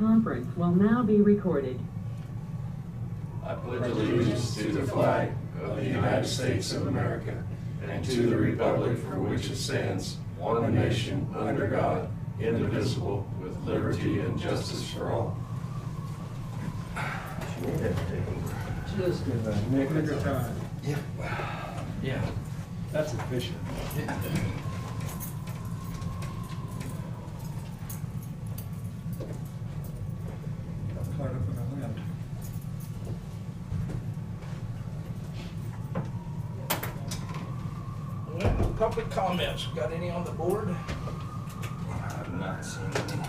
conference will now be recorded. I pledge allegiance to the flag of the United States of America and to the republic for which it stands, one nation, under God, indivisible, with liberty and justice for all. Just in the nick of time. Yeah. That's efficient. I'm caught up in the wind. Well, public comments, got any on the board? I've not seen any.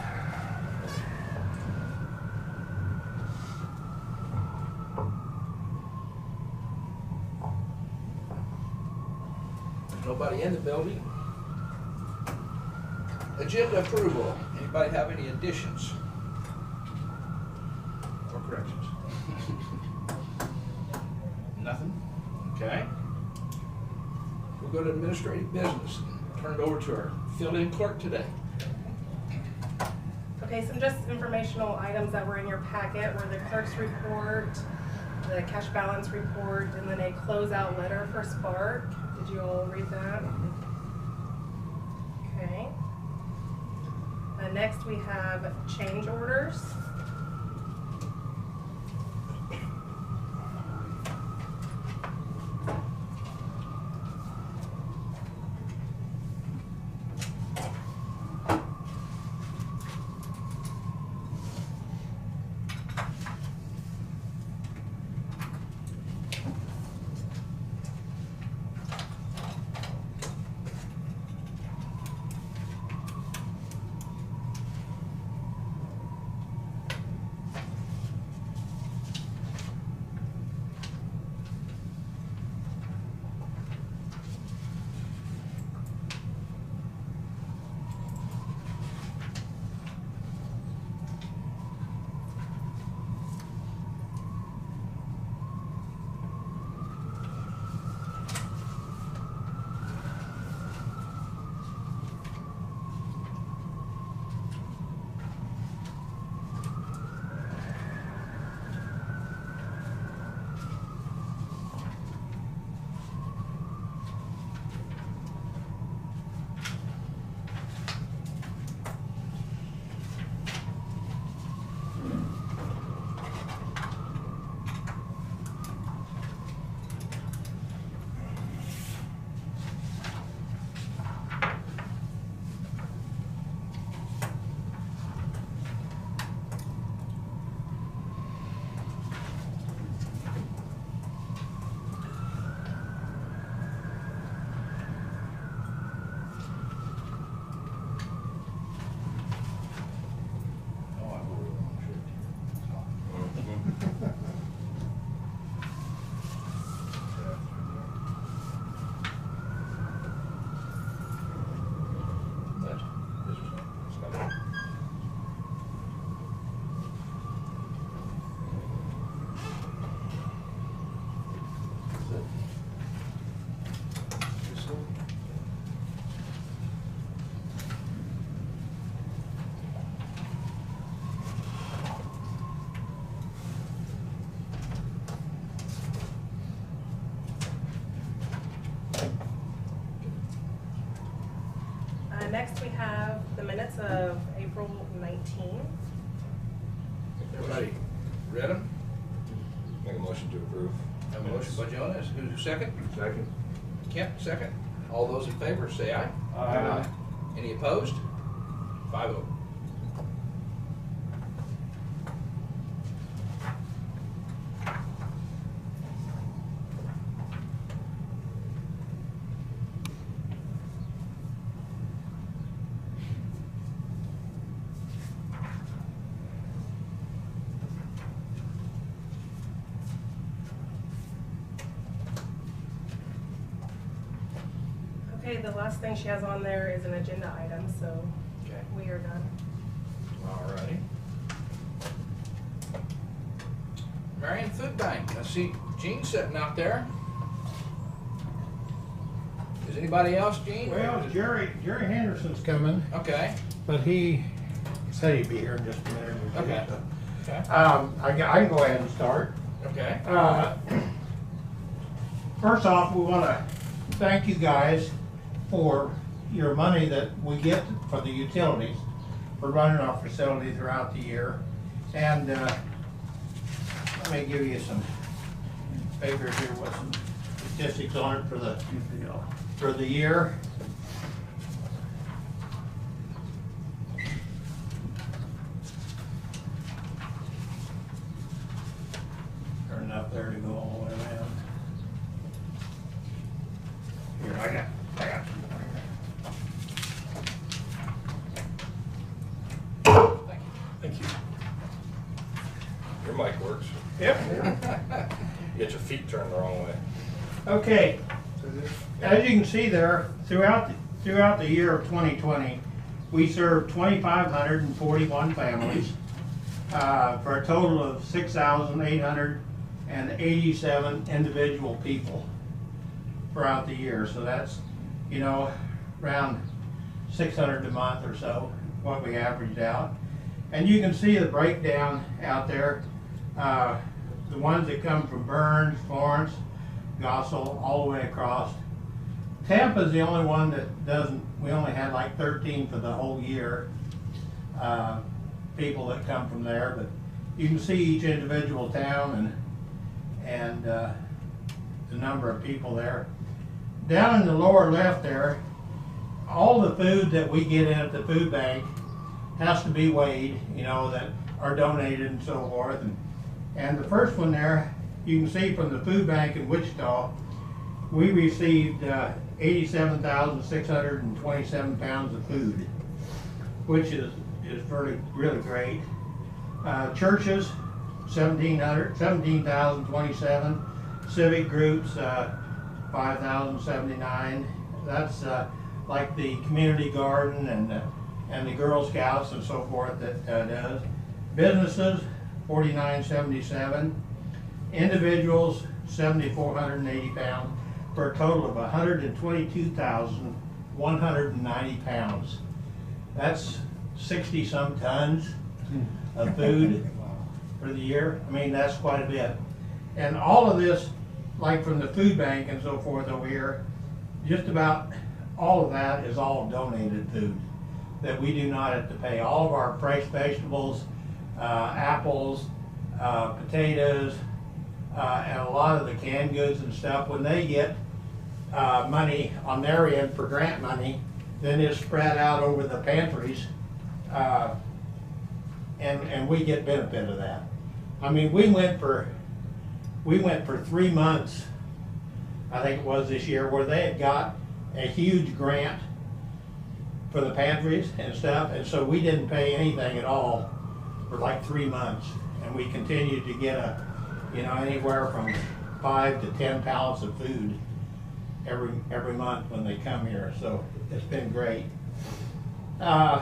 There's nobody in the building. Agenda approval, anybody have any additions? Or corrections? Nothing? Okay. We'll go to administrative business and turn it over to our fill-in clerk today. Okay, some just informational items that were in your packet were the clerk's report, the cash balance report, and then a closeout letter for Spark. Did you all read that? Okay. Next we have change orders. Next we have the minutes of April 19. Everybody read them? Make a motion to approve. Have a motion by Jonas, who's second? Second. Kent, second. All those in favor say aye. Aye. Any opposed? 5-0. Okay, the last thing she has on there is an agenda item, so Okay. we are done. All righty. Marion Food Bank, I see Gene sitting out there. Is anybody else, Gene? Well, Jerry Henderson's coming, Okay, but he said he'd be here in just a minute. Or two, Okay. so. Okay. I can go ahead and start. Okay. First off, we want to thank you guys for your money that we get for the utilities for running our facility throughout the year. And let me give you some papers here with some statistics on it for the year. Turn it up there to go all the way around. Here, I got some more here. Thank you. Your mic works. Yep. You get your feet turned the wrong way. Okay, as you can see there, throughout the year of 2020, we served 2,541 families for a total of 6,887 individual people throughout the year. So that's, you know, around 600 a month or so, what we averaged out. And you can see the breakdown out there. The ones that come from Burns, Florence, Gossel, all the way across. Tampa's the only one that doesn't, we only had like 13 for the whole year, people that come from there, but you can see each individual town and the number of people there. Down in the lower left there, all the food that we get in at the food bank has to be weighed, you know, that are donated and so forth. And the first one there, you can see from the food bank in Wichita, we received 87,627 pounds of food, which is really great. Churches, 17,027. Civic groups, 5,079. That's like the community garden and the Girl Scouts and so forth that does. Businesses, 4,977. Individuals, 7,480 pounds, for a total of 122,190 pounds. That's 60-some tons of food for the year. I mean, that's quite a bit. And all of this, like from the food bank and so forth over here, just about all of that is all donated food that we do not have to pay. All of our fresh vegetables, apples, potatoes, and a lot of the canned goods and stuff, when they get money on their end for grant money, then it's spread out over the pantries, and we get benefit of that. I mean, we went for 3 months, I think it was this year, where they had got a huge grant for the pantries and stuff, and so we didn't pay anything at all for like 3 months, and we continued to get anywhere from 5 to 10 pallets of food every month when they come here. So it's been great. And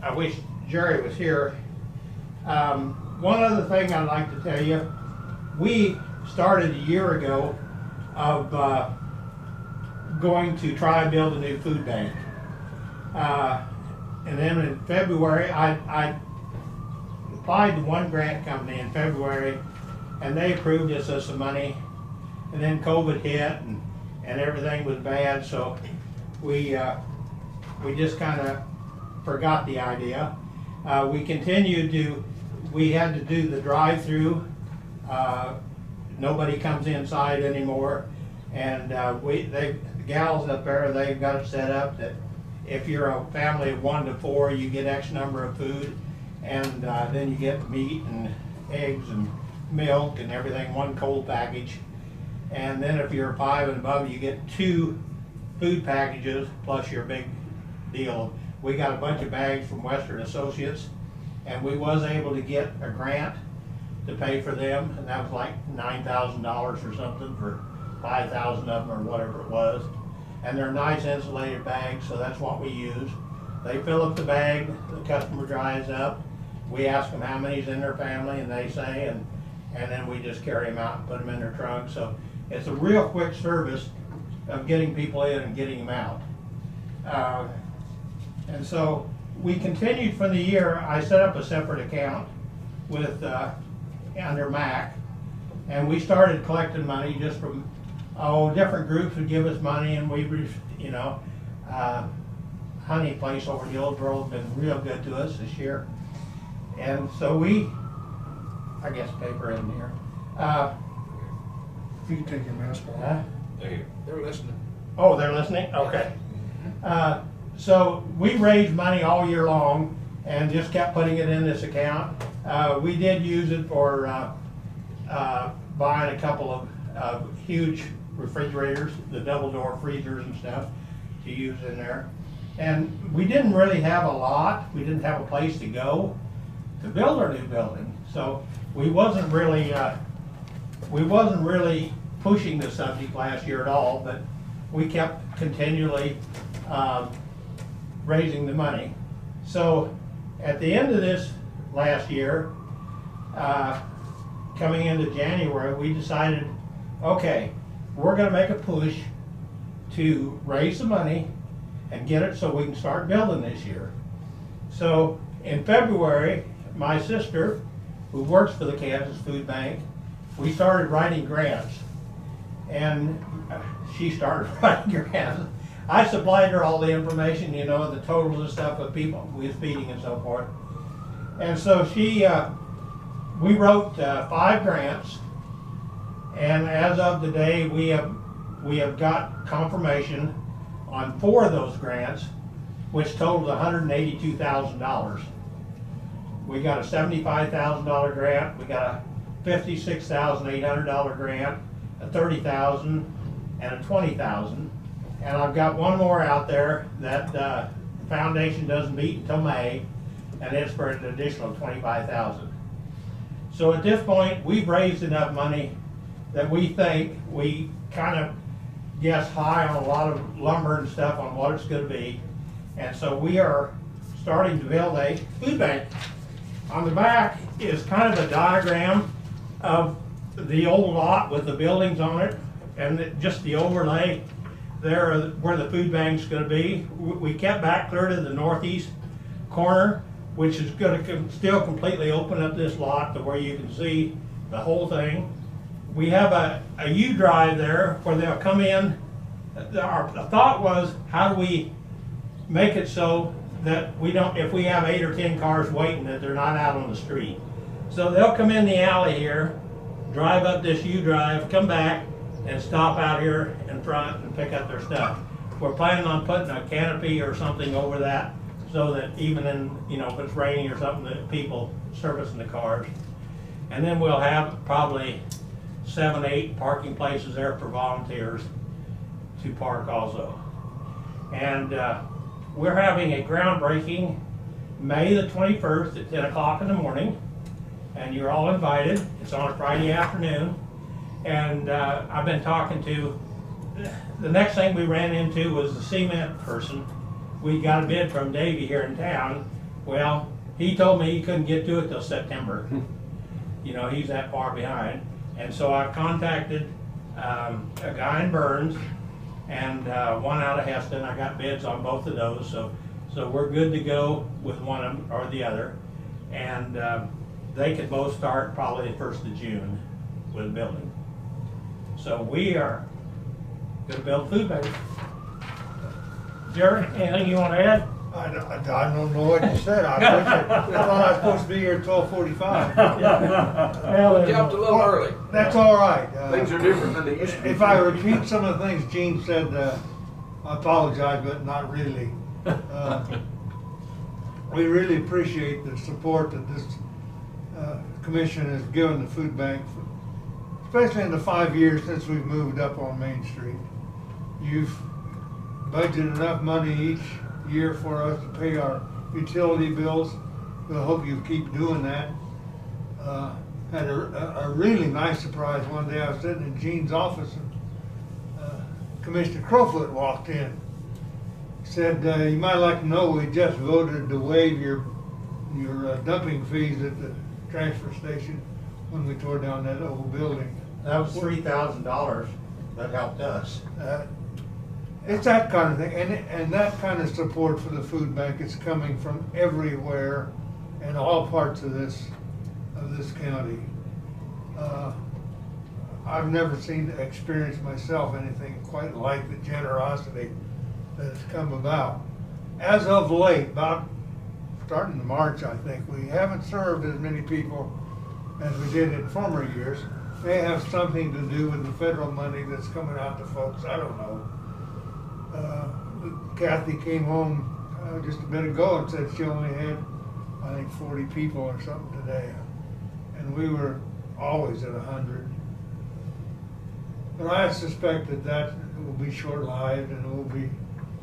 I wish Jerry was here. One other thing I'd like to tell you, we started a year ago of going to try and build a new food bank. And then in February, I applied to one grant company in February, and they approved us of some money. And then COVID hit, and everything was bad, so we just kind of forgot the idea. We had to do the drive-through. Nobody comes inside anymore, and the gals up there, they've got it set up that if you're a family of 1 to 4, you get X number of food, and then you get meat and eggs and milk and everything, one cold package. And then if you're 5 and above, you get 2 food packages plus your big deal. We got a bunch of bags from Western Associates, and we was able to get a grant to pay for them, and that was like $9,000 or something for 5,000 of them or whatever it was. And they're nice insulated bags, so that's what we use. They fill up the bag, the customer drives up, we ask them how many's in their family, and they say, and then we just carry them out and put them in their trunk. So it's a real quick service of getting people in and getting them out. And so we continued for the year. I set up a separate account with, under MAC, and we started collecting money just from, different groups would give us money, and we, Honey Place over the Old Road been real good to us this year. And so I guess paper in here. You can take your mask off. They're listening. Oh, they're listening? Okay. So we raised money all year long and just kept putting it in this account. We did use it for buying a couple of huge refrigerators, the double door freezers and stuff to use in there. And we didn't really have a lot. We didn't have a place to go to build our new building. So we wasn't really pushing the subject last year at all, but we kept continually raising the money. So at the end of this last year, coming into January, we decided, okay, we're gonna make a push to raise the money and get it so we can start building this year. So in February, my sister, who works for the Kansas Food Bank, we started writing grants. And she started writing grants. I supplied her all the information, the totals and stuff of people we was feeding and so forth. And so we wrote 5 grants, and as of today, we have got confirmation on 4 of those grants, which totaled $182,000. We got a $75,000 grant, we got a $56,800 grant, a $30,000, and a $20,000. And I've got one more out there that the foundation doesn't meet until May, and it's for an additional $25,000. So at this point, we've raised enough money that we think we kind of guess high on a lot of lumber and stuff on what it's going to be. And so we are starting to build a food bank. On the back is kind of a diagram of the old lot with the buildings on it, and just the overlay there where the food bank's going to be. We kept back clear to the northeast corner, which is going to still completely open up this lot to where you can see the whole thing. We have a U-drive there where they'll come in. Our thought was, how do we make it so that we don't, if we have 8 or 10 cars waiting, that they're not out on the street. So they'll come in the alley here, drive up this U-drive, come back, and stop out here in front and pick up their stuff. We're planning on putting a canopy or something over that, so that even in, if it's raining or something, that people servicing the cars. And then we'll have probably 7, 8 parking places there for volunteers to park also. And we're having a groundbreaking May the 21st at 10 o'clock in the morning, and you're all invited. It's on a Friday afternoon. And I've been talking to, the next thing we ran into was the cement person. We got a bid from Davey here in town. Well, he told me he couldn't get to it till September. He's that far behind. And so I contacted a guy in Burns and one out of Heston. I got bids on both of those, so we're good to go with one or the other. And they could both start probably the 1st of June with building. So we are going to build food bank. Jerry, anything you want to add? I don't know what you said. I thought I was supposed to be here at 12:45. Well, Jumped a little early. That's all right. Things are different than they used to be. If I repeat some of the things Gene said, I apologize, but not really. We really appreciate the support that this commission has given the food bank, especially in the 5 years since we've moved up on Main Street. You've budgeted enough money each year for us to pay our utility bills. We'll hope you keep doing that. Had a really nice surprise one day. I was sitting in Gene's office and Commissioner Crowfoot walked in. Said, you might like to know we just voted to waive your dumping fees at the transfer station when we tore down that old building. that was $3,000 that helped us. It's that kind of thing, and that kind of support for the food bank is coming from everywhere in all parts of this county. I've never experienced myself anything quite like the generosity that has come about. As of late, about starting in March, I think, we haven't served as many people as we did in former years. May have something to do with the federal money that's coming out to folks, I don't know. Kathy came home just a bit ago and said she only had, I think, 40 people or something today. And we were always at 100. But I suspect that will be short-lived, and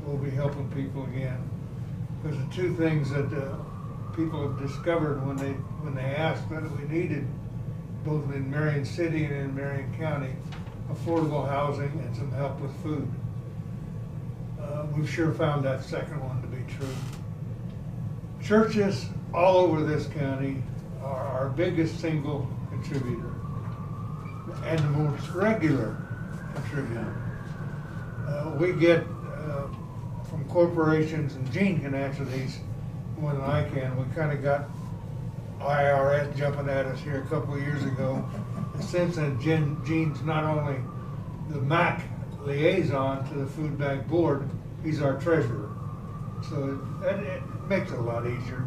we'll be helping people again. Because the two things that people have discovered when they asked what we needed, both in Marion City and in Marion County, affordable housing and some help with food. We've sure found that second one to be true. Churches all over this county are our biggest single contributor and the most regular contributor. We get from corporations, and Gene can answer these more than I can. We kind of got IRS jumping at us here a couple of years ago. And since then, Gene's not only the MAC liaison to the food bank board, he's our treasurer. So it makes it a lot easier.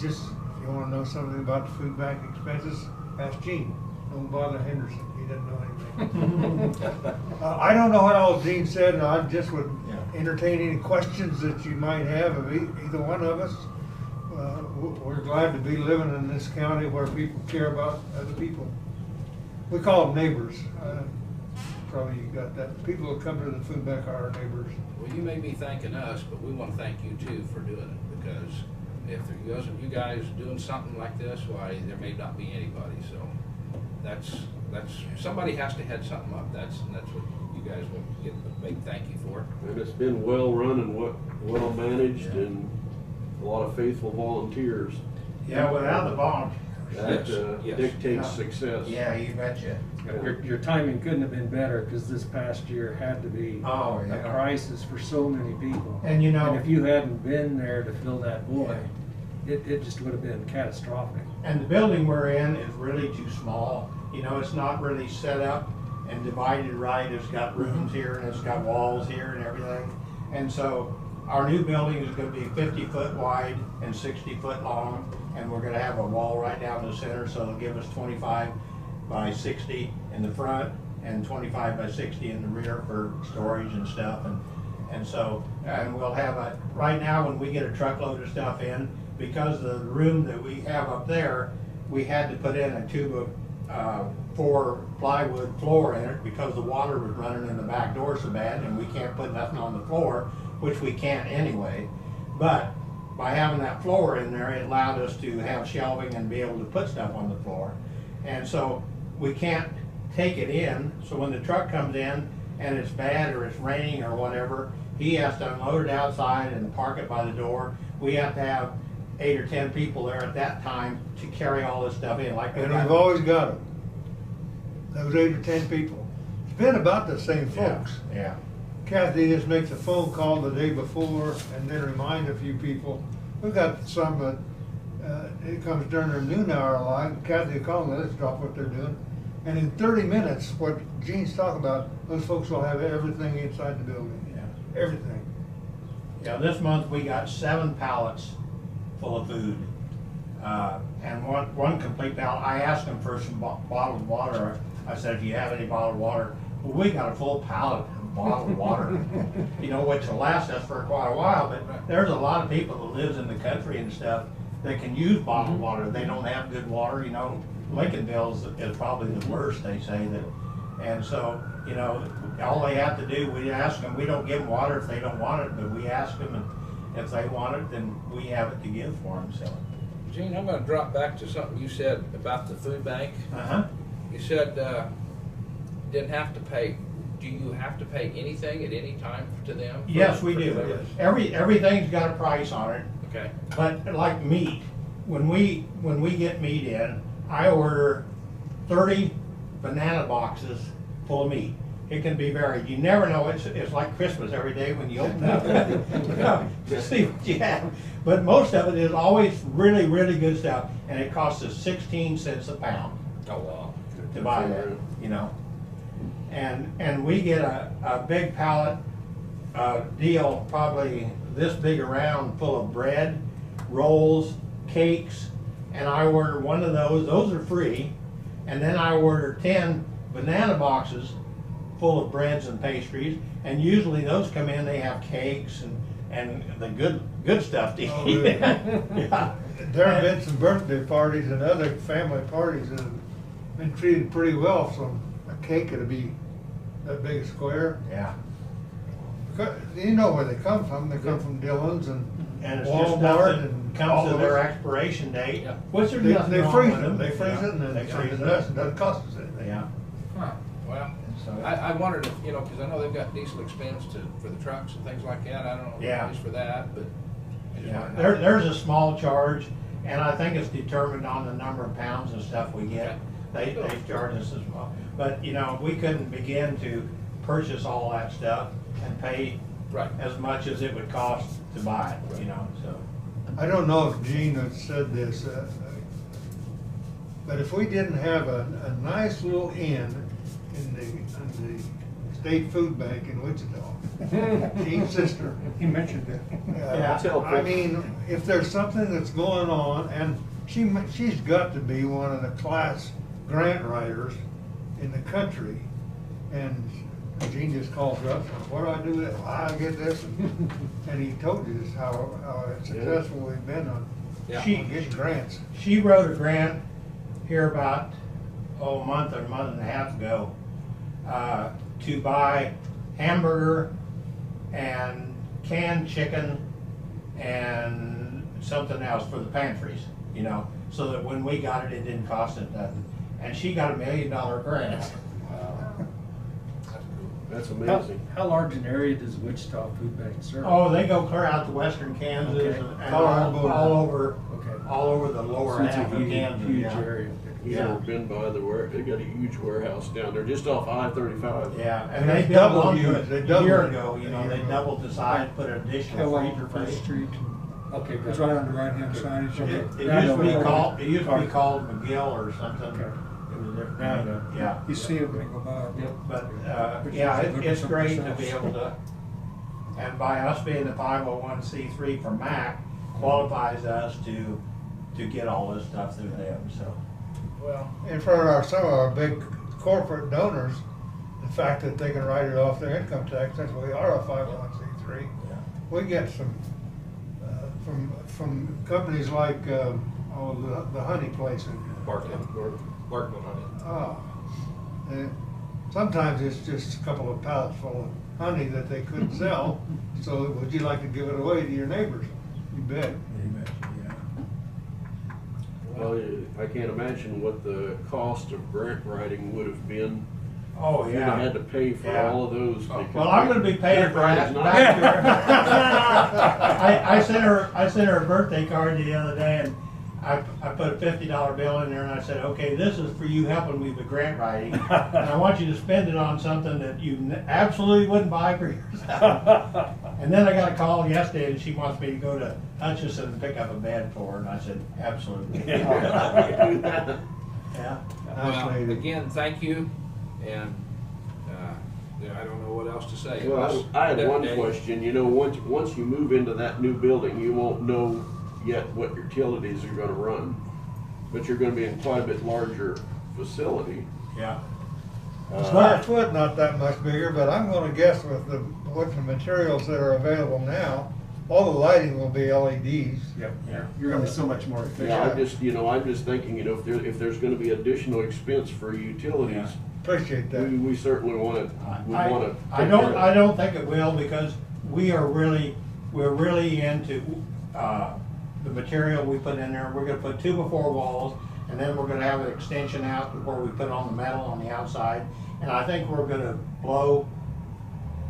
Just if you want to know something about the food bank expenses, ask Gene. Don't bother Henderson. He doesn't know anything. I don't know what all Gene said, and I just would entertain any questions that you might have of either one of us. We're glad to be living in this county where people care about other people. We call them neighbors. Probably you got that. People who come to the food bank are our neighbors. Well, you may be thanking us, but we want to thank you too for doing it, because if there wasn't you guys doing something like this, why, there may not be anybody. So that's somebody has to head something up. That's what you guys will get a big thank you for. And it's been well run and well managed, and a lot of faithful volunteers. Yeah, without the volunteers. That Yes. dictates success. Yeah, you betcha. Your timing couldn't have been better, because this past year had to be a crisis for so many people. And you know, And if you hadn't been there to fill that void, it just would have been catastrophic. and the building we're in is really too small. You know, it's not really set up and divided right. It's got rooms here and it's got walls here and everything. And so our new building is going to be 50 foot wide and 60 foot long, and we're going to have a wall right down the center, so it'll give us 25 by 60 in the front and 25 by 60 in the rear for storage and stuff. And so we'll have right now when we get a truckload of stuff in, because the room that we have up there, we had to put in a tube of 4 plywood floor in it because the water was running in the back door so bad, and we can't put nothing on the floor, which we can't anyway. But by having that floor in there, it allowed us to have shelving and be able to put stuff on the floor. And so we can't take it in, so when the truck comes in and it's bad or it's raining or whatever, he has to unload it outside and park it by the door. We have to have 8 or 10 people there at that time to carry all this stuff in. And we've always got them. Those 8 or 10 people. It's been about the same folks. Yeah. Kathy just makes a phone call the day before and then remind a few people. We've got some that it comes during their noon hour line. Kathy will call them, let's drop what they're doing. And in 30 minutes, what Gene's talking about, those folks will have everything inside the building. Yeah. Everything. Yeah, this month we got 7 pallets full of food. And one complete pallet. I asked them for some bottled water. I said, if you have any bottled water, well, we got a full pallet of bottled water, you know, which will last us for quite a while. But there's a lot of people that lives in the country and stuff that can use bottled water. They don't have good water, you know. Lincolnville is probably the worst, they say that. And so, you know, all they have to do, we ask them, we don't give them water if they don't want it, but we ask them, and if they want it, then we have it to give for them, so. Gene, I'm going to drop back to something you said about the food bank. You said didn't have to pay. Do you have to pay anything at any time to them? Yes, we do. Everything's got a price on it. Okay. But like meat, when we get meat in, I order 30 banana boxes full of meat. it can be varied. You never know, it's like Christmas every day when you open up, you know, to see what you have. But most of it is always really, really good stuff, and it costs us 16 cents a pound. Oh, wow. To buy that, you know. And we get a big pallet deal, probably this big around, full of bread, rolls, cakes, and I order one of those are free, and then I order 10 banana boxes full of breads and pastries, and usually those come in, they have cakes and the good stuff to eat. Oh, really? Yeah. There have been some birthday parties and other family parties that have been treated pretty well, so a cake would be that big a square. Yeah. You know where they come from. They come from Dillon's and And it's just stuff Walmart that and comes all to their those. expiration date, Yeah. which there's They nothing wrong freeze with them. them. They freeze it and They then freeze it doesn't cost us anything. Yeah. Huh. Well, So- I wondered if, you know, because I know they've got diesel expense for the trucks and things like that. I don't know what Yeah. it is for that, but. I just Yeah, wanted to know. there's a small charge, and I think it's determined on the number of pounds and stuff we get. They charge us as well. But, you know, we couldn't begin to purchase all that stuff and pay Right. as much as it would cost to buy it, you know, so. I don't know if Gene had said this, but if we didn't have a nice little inn in the state food bank in Wichita, Gene's sister. He mentioned it. Yeah. I mean, if there's something that's going on, and she's got to be one of the class grant writers in the country, and Gene just calls her up, says, what do I do? Well, I get this, and he told you just how successful we've been on Yeah. getting grants. She wrote a grant here about, a month and a half ago, to buy hamburger and canned chicken and something else for the pantries, you know, so that when we got it, it didn't cost us nothing. And she got $1 million grant. Wow. That's cool. That's amazing. How large an area does Wichita Food Bank serve? Oh, they go clear out to western Kansas Okay. and Colorado. all over the lower So it's half a of huge, Kansas. huge Yeah. area. You've Yeah. ever been by they got a huge warehouse down there, just off I-35. Yeah, And and they they built doubled onto huge. it They a doubled year it ago, you a know, year they ago. doubled the size, put an additional Along freezer First space. Street. Okay, It's good. right on the right-hand side. It's It I used know to be where- called, McGill or something. Okay. It was a different Now I name. know. Yeah. You see it when you go by. Yep. But, But yeah, you should look at it's great to someplace be else. able to, and by us being the 501c3 for MAC qualifies us to get all this stuff through them, so. Well, And for some of our big corporate donors, the fact that they can write it off their income tax, since we are a 501c3, Yeah. we get some, from companies like, the honey place. Bartlett on it. Oh, sometimes it's just a couple of pallets full of honey that they couldn't sell, so would you like to give it away to your neighbors? You bet. Well, I can't imagine what the cost of grant writing would have been. Oh, You'd have had to pay for Yeah. all of those. because Well, I'm gonna be paying for that. Not- Back to her. I sent her a birthday card the other day, and I put a $50 bill in there, and I said, okay, this is for you helping me with grant writing, and I want you to spend it on something that you absolutely wouldn't buy for yourself. And then I got a call yesterday, and she wants me to go to Hutchinson and pick up a bed for her, and I said, absolutely. Yeah. Well, again, thank you, and, yeah, I don't know what else to say. Well, I had one Dave? question, you know, once you move into that new building, you won't know yet what utilities are gonna run, but you're gonna be in quite a bit larger facility. Yeah. Square foot, not that much bigger, but I'm gonna guess with the materials that are available now, all the lighting will be LEDs. Yep, you're gonna be so much more efficient. Yeah, I'm just thinking, if there's gonna be additional expense for utilities, Appreciate that. we certainly wanna, I don't think it will, because we're really into, the material we put in there. We're gonna put 2x4 walls, and then we're gonna have an extension out where we put on the metal on the outside. And I think we're gonna blow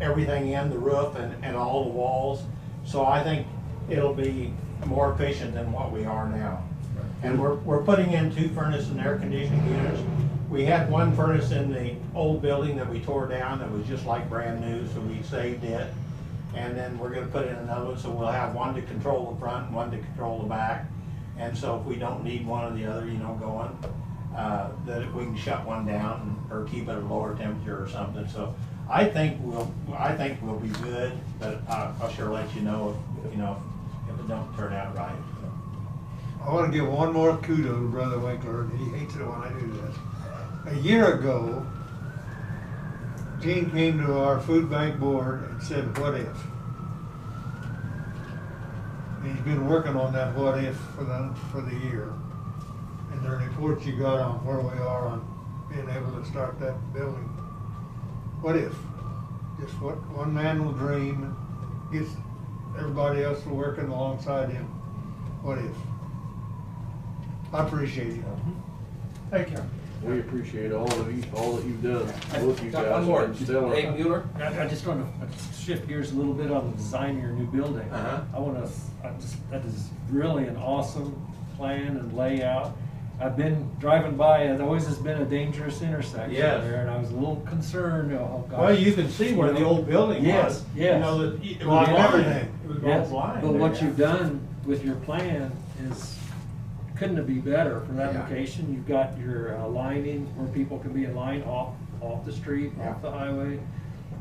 everything in, the roof and all the walls. So I think it'll be more efficient than what we are now. And we're putting in 2 furnace and air conditioning units. we had one furnace in the old building that we tore down that was just like brand new, so we saved it. And then we're gonna put in another one, so we'll have one to control the front, one to control the back. And so if we don't need one or the other, you know, going, that we can shut one down or keep it at a lower temperature or something. So I think we'll be good, but I'll sure let you know if, you know, if it don't turn out right. I want to give one more kudo to Brother Winkler, and he hates it when I do this. A year ago, Gene came to our food bank board and said, "What if?" And he's been working on that "what if" for the year. And the reports you got on where we are on being able to start that building. What if? Just what one man will dream, gets everybody else working alongside him. What if? I appreciate it. Thank you. We appreciate all that you've done. Both you Got guys. one more. have been stellar. Dave Mueller? I just want to shift gears a little bit on the design of your new building. That is really an awesome plan and layout. I've been driving by, it always has been a dangerous intersection Yes. there, and I was a little concerned, oh gosh. Well, you can see where the old building Yes, was. yes. You know, that it Blind was blind. everything. It was Yes, all blind. but there, what yeah. you've done with your plan is, couldn't it be better for that Yeah. location? You've got your lining where people can be in line off the street, off the highway.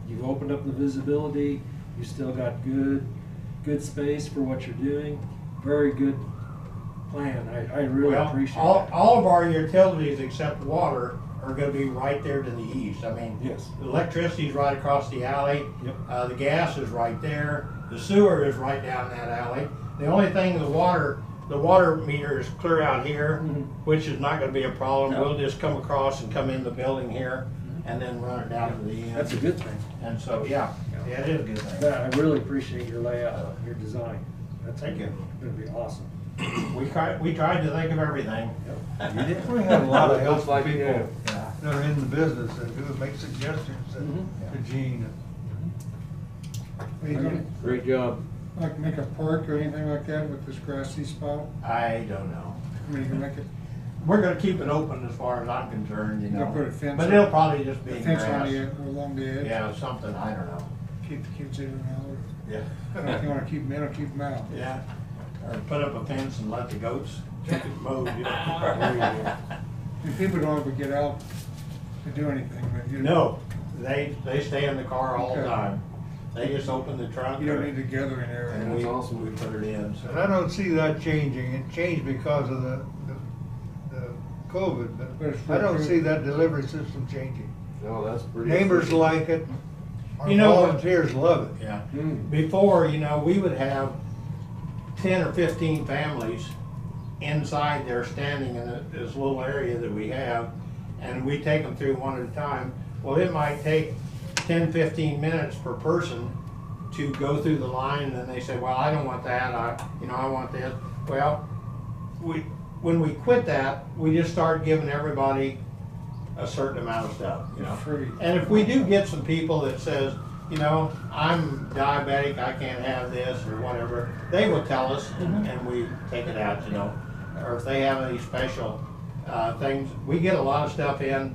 You've opened up the visibility. You still got good space for what you're doing. Very good plan. I really Well, appreciate all, that. all of our utilities except water are gonna be right there to the east. I mean, Yes. the electricity's right across the alley. Yep. The gas is right there. The sewer is right down that alley. The only thing, the water meter is clear out here, Mhm. which is not gonna be a problem. No. We'll just come across and come in the building here and then run it down to the end. That's a good thing. And so, yeah, it is a good thing. I really appreciate your layout, your design. That's Thank you. gonna be awesome. We tried to think of everything. You did. We had a lot of Looks helpful like people you Yeah. that are in the business that do make suggestions Mhm. to Gene. Are you gonna, Great job. like, make a park or anything like that with this grassy spot? I don't know. I mean, you can make it, We're gonna keep it open as far as I'm concerned, you You'll know. put a fence But up- it'll probably just a be fence grass. along the edge. Yeah, something, I don't know. Keep the kids in and out. Yeah. If you wanna keep them in, or keep them out. Yeah, or put up a fence and let the goats mow, you know. And people don't ever get out to do anything, but you. No, they stay in the car all the Okay. time. They just open the trunk. You don't need a gathering area. And That's awesome. we put it in, And I so. don't see that changing. It changed because of the COVID, But but it's I don't for- see that delivery system changing. No, that's pretty. Neighbors efficient. like it. Our You know what? volunteers love it. Yeah. Mm. Before, you know, we would have 10 or 15 families inside there standing in this little area that we have, and we take them through one at a time. Well, it might take 10, 15 minutes per person to go through the line, and then they say, well, I don't want that, I want this. Well, when we quit that, we just started giving everybody a certain amount of stuff, you know. Free. And if we do get some people that says, you know, I'm diabetic, I can't have this or whatever, they will tell us and we take it out, you know. Or if they have any special things, we get a lot of stuff in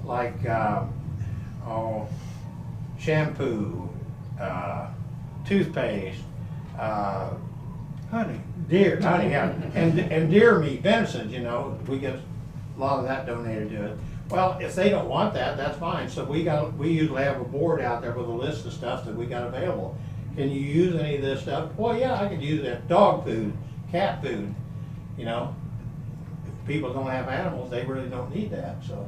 like, shampoo, toothpaste, Honey. honey, yeah, and deer meat, venison, you know, we get a lot of that donated to it. Well, if they don't want that, that's fine, so we usually have a board out there with a list of stuff that we got available. Can you use any of this stuff? Well, yeah, I could use that, dog food, cat food, you know. If people don't have animals, they really don't need that, so.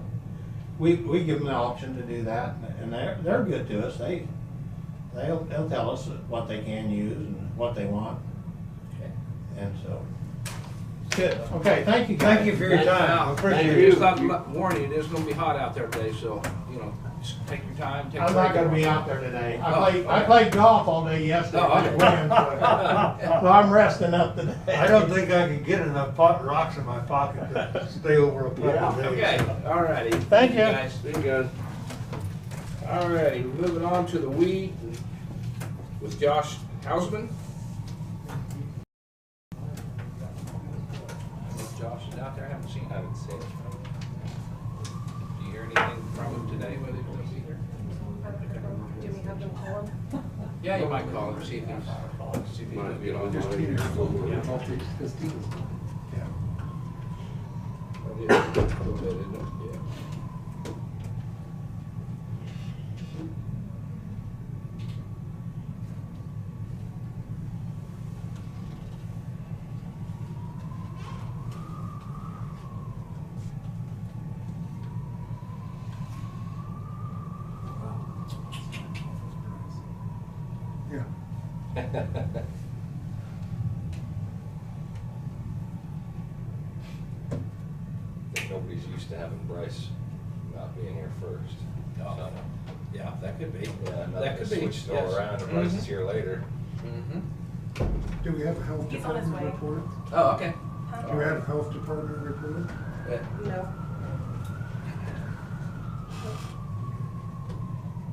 We give them the option to do that, and they're good to us, they'll tell us what they can use and what they want. And so, good, okay, thank you guys. Thank you for your time. I appreciate you. it. Just thought to warn you, it's gonna be hot out there today, so, you know, just take your time, take a I'm not break. gonna be out there today. Oh, I played golf all day yesterday. Oh, okay. So I'm resting up today. I don't think I can get enough rocks in my pocket to stay over a couple of days. Okay, all righty. Thank you. guys. See you guys. All righty, moving on to the we with Josh Hausman. Josh is out there, I haven't seen it. Probably today, whether they'll be here. Jimmy have them call him? Yeah, you might call him, see if he's gonna get on. Just Yeah. Yeah. Yeah, a little bit, isn't it? Yeah. Yeah. Nobody's used to having Bryce not being here first. Oh, yeah, that could be. Yeah, That could be. switched it all yes. around and Bryce is Mhm. here later. Mhm. Do we have a health He's on his department way. report? Oh, okay. Do we have a health department report? No.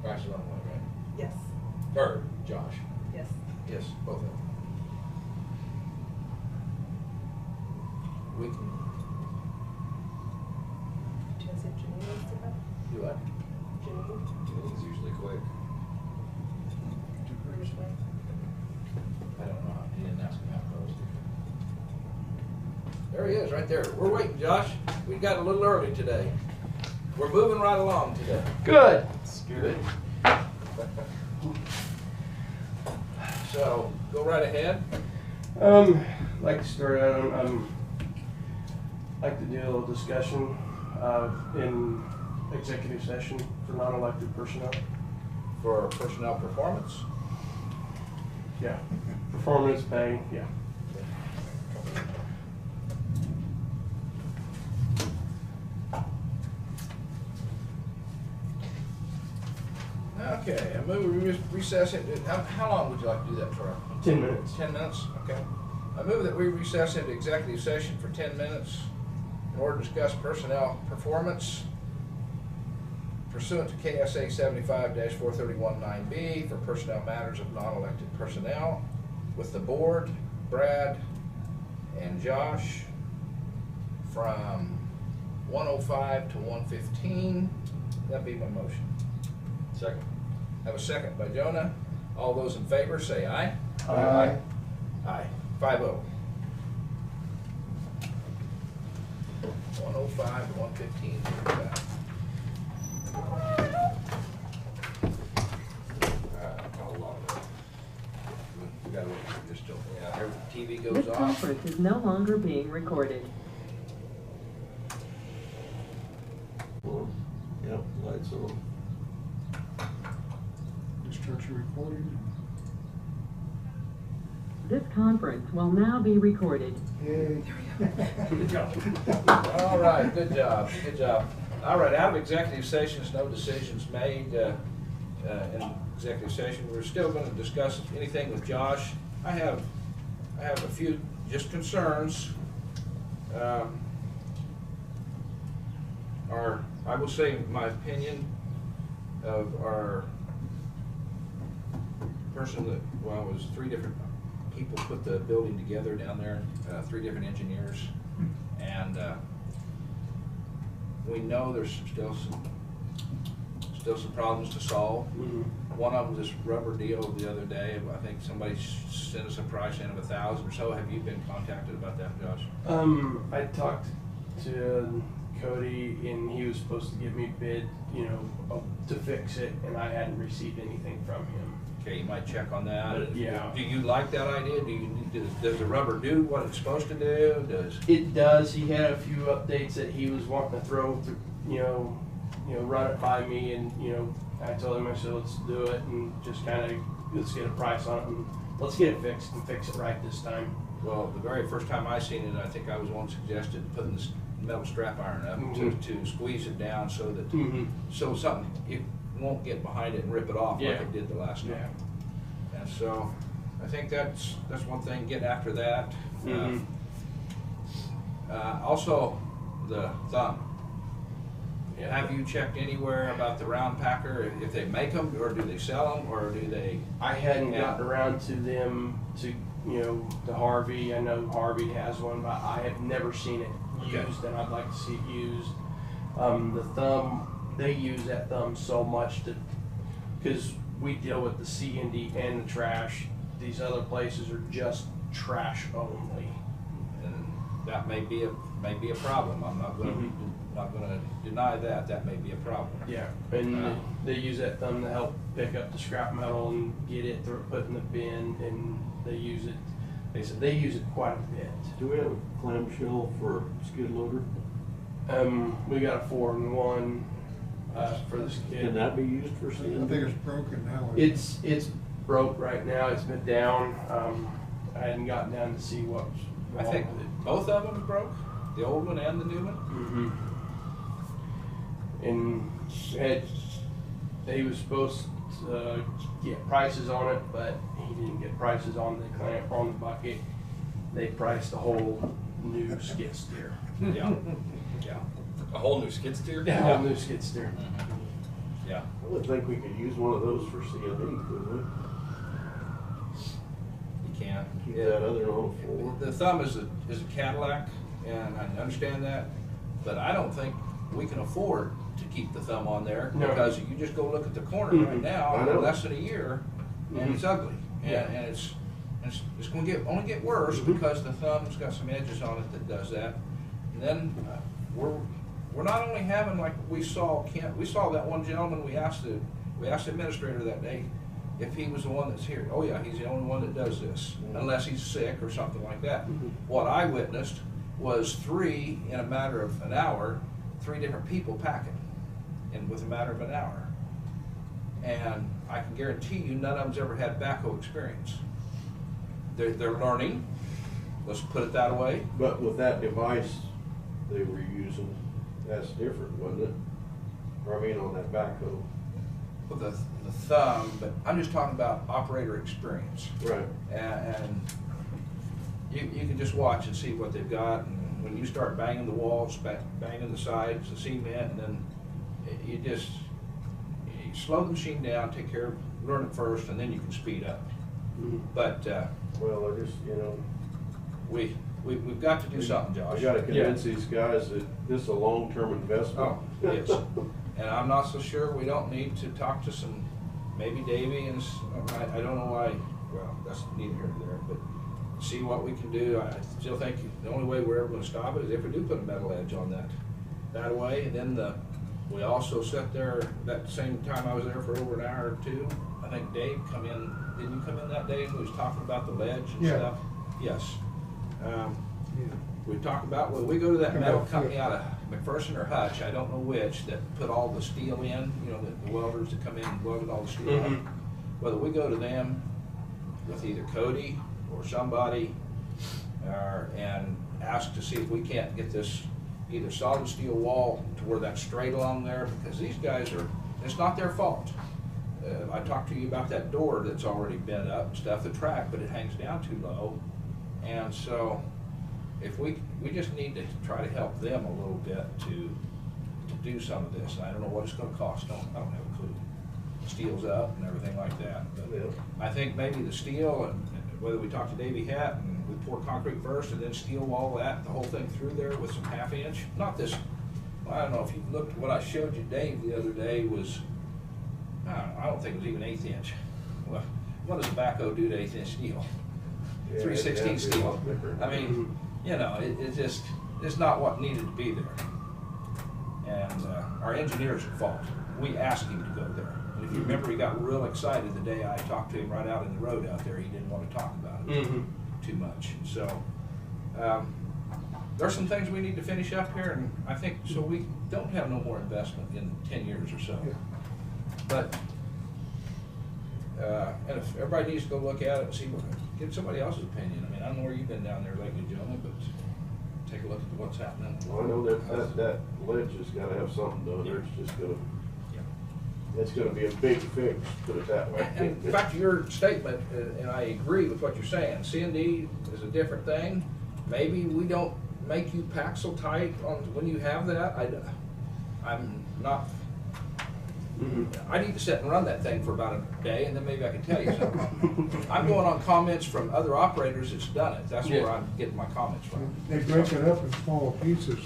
Bryce is on the way, right? Yes. Or Josh. Yes. Yes, both of them. We can Do you guys see if Jimmy wants to come? do what? Jimmy, He's usually quick. or just wait? I don't know. He didn't ask me how close. There he is, right there. We're waiting, Josh. We got a little early today. We're moving right along today. Good. Good. So, go right ahead. Like to start out, like to do a little discussion in executive session for non-elected personnel. For personnel performance. Yeah, performance pay. Yeah. Okay, I move we recess it. How long would you like to do that for? 10 minutes. 10 minutes, okay. I move that we recess into executive session for 10 minutes in order to discuss personnel performance pursuant to KSA 75-4319B for personnel matters of non-elected personnel with the board, Brad and Josh, from 1:05 to 1:15. That'd be my motion. Second. Have a second by Jonah. All those in favor say aye. Aye. Aye. 5-0. 1:05 to 1:15. How long? We gotta wait for just till Yeah. every TV This goes off. conference is no longer being recorded. Yep, lights on. Discharge recording. This conference will now be recorded. Yay. All right, good job, good job. All right, out of executive sessions, no decisions made in executive session. We're still going to discuss anything with Josh. I have a few just concerns. I will say my opinion of our person that, well, it was 3 different people put the building together down there, 3 different engineers. And we know there's still some problems to solve. Mhm. One of them, this rubber deal the other day, I think somebody sent us a price in of $1,000 or so. Have you been contacted about that, Josh? I talked to Cody and he was supposed to give me bid, to fix it, and I hadn't received anything from him. Okay, you might check on that. Yeah. Do you like that idea? Does the rubber do what it's supposed to do? It does. He had a few updates that he was wanting to throw through, run it by me, and I told him, I said, let's do it and just let's get a price on it and let's get it fixed and fix it right this time. Well, the very first time I seen it, I think I was the one suggested putting this metal strap iron up to squeeze it down so that so something it won't get behind it and rip it off like it did the last time. Yeah. And so I think that's one thing. Get after that. Also, the thumb. Yeah. Have you checked anywhere about the round packer? If they make them, or do they sell them, or do they? I hadn't gotten around to them to Harvey. I know Harvey has one, but I have never seen it used, and I'd like to see it used. The thumb, they use that thumb so much to, because we deal with the C and D and the trash. These other places are just trash only. And that may be a problem. I'm not gonna deny that. That may be a problem. Yeah, and they use that thumb to help pick up the scrap metal and get it put in the bin, and they use it. They said they use it quite a bit. Do we have a clamshell for skid loader? We got a 4-in-1 for the skid. Can that be used for I sand? think it's broken now. It's broke right now. It's been down. I hadn't gotten down to see what's I wrong think with it. both of them broke, the old one and the new one. And he was supposed to get prices on it, but he didn't get prices on the clamp on the bucket. They priced a whole new skid steer. Yeah, yeah, A whole new skid steer? A whole new skid steer. yeah. I would think we could use one of those for CME, couldn't we? You can. Keep that other on the floor. The thumb is a Cadillac, and I understand that, but I don't think we can afford to keep the thumb on there, No. because you just go look at the corner right now, I know. less than a year, and it's ugly, Yeah. and it's going to only get worse because the thumb's got some edges on it that does that. And then we're not only having, like we saw that one gentleman, we asked the administrator that day if he was the one that's here. Oh yeah, he's the only one that does this, unless he's sick or something like that. What I witnessed was in a matter of an hour, 3 different people packing, and with a matter of an hour. And I can guarantee you none of them's ever had backhoe experience. They're learning, let's put it that way. But with that device they were using, that's different, wasn't it? Or I mean on that backhoe. With the thumb, but I'm just talking about operator experience. Right. And you can just watch and see what they've got, and when you start banging the walls, banging the sides, the cement, and then you slow the machine down, take care of, learn it first, and then you can speed up. But Well, I just, we've got to do something, Josh. I gotta convince these guys that this is a long-term investment. Oh, yes. And I'm not so sure we don't need to talk to maybe Davey, and I don't know why, well, that's neither here nor there, but see what we can do. I still think the only way we're ever gonna stop it is if we do put a metal edge on that way. And then we also sat there, that same time I was there for over an hour or 2, I think Dave come in, didn't you come in that day and we was talking about the ledge and Yeah. stuff? Yes. Yeah. We talked about, well, we go to that metal company out of McPherson or Hutch, I don't know which, that put all the steel in, the welders that come in and welded all the steel up. Whether we go to them with either Cody or somebody, and ask to see if we can't get this either solid steel wall to where that's straight along there, because these guys it's not their fault. I talked to you about that door that's already bent up and stuff, the track, but it hangs down too low. And so, if we just need to try to help them a little bit to do some of this. And I don't know what it's gonna cost, I don't have a clue. Steel's up and everything like that, but Yeah. I think maybe the steel, and whether we talk to Davey Hatt and we pour concrete first and then steel wall the whole thing through there with some 1/2 inch, not this, I don't know if you looked, what I showed you Dave the other day was, I don't think it was even 1/8 inch. Well, what does a backhoe do to 1/8 inch steel? Yeah, 3/16 it'd have to be a steel. lot different. I mean, it's not what needed to be there. And our engineer's at fault. We asked him to go there. And if you remember, he got real excited the day I talked to him right out in the road out there. He didn't want to talk about it too much. So there's some things we need to finish up here, and I think so we don't have no more investment in 10 years or so. But and if everybody needs to go look at it and see get somebody else's opinion. I mean, I don't know where you've been down there lately, gentlemen, but take a look at what's happening. Well, I know that ledge has gotta have something done, it's just gonna, it's gonna be a big fix, put it that way. And back to your statement, and I agree with what you're saying, C&D is a different thing. Maybe we don't make you pack so tight on when you have that. I'm not, I need to sit and run that thing for about a day, and then maybe I can tell you something. I'm going on comments from other operators that's done it. That's where I'm getting my comments from. They break it up in smaller pieces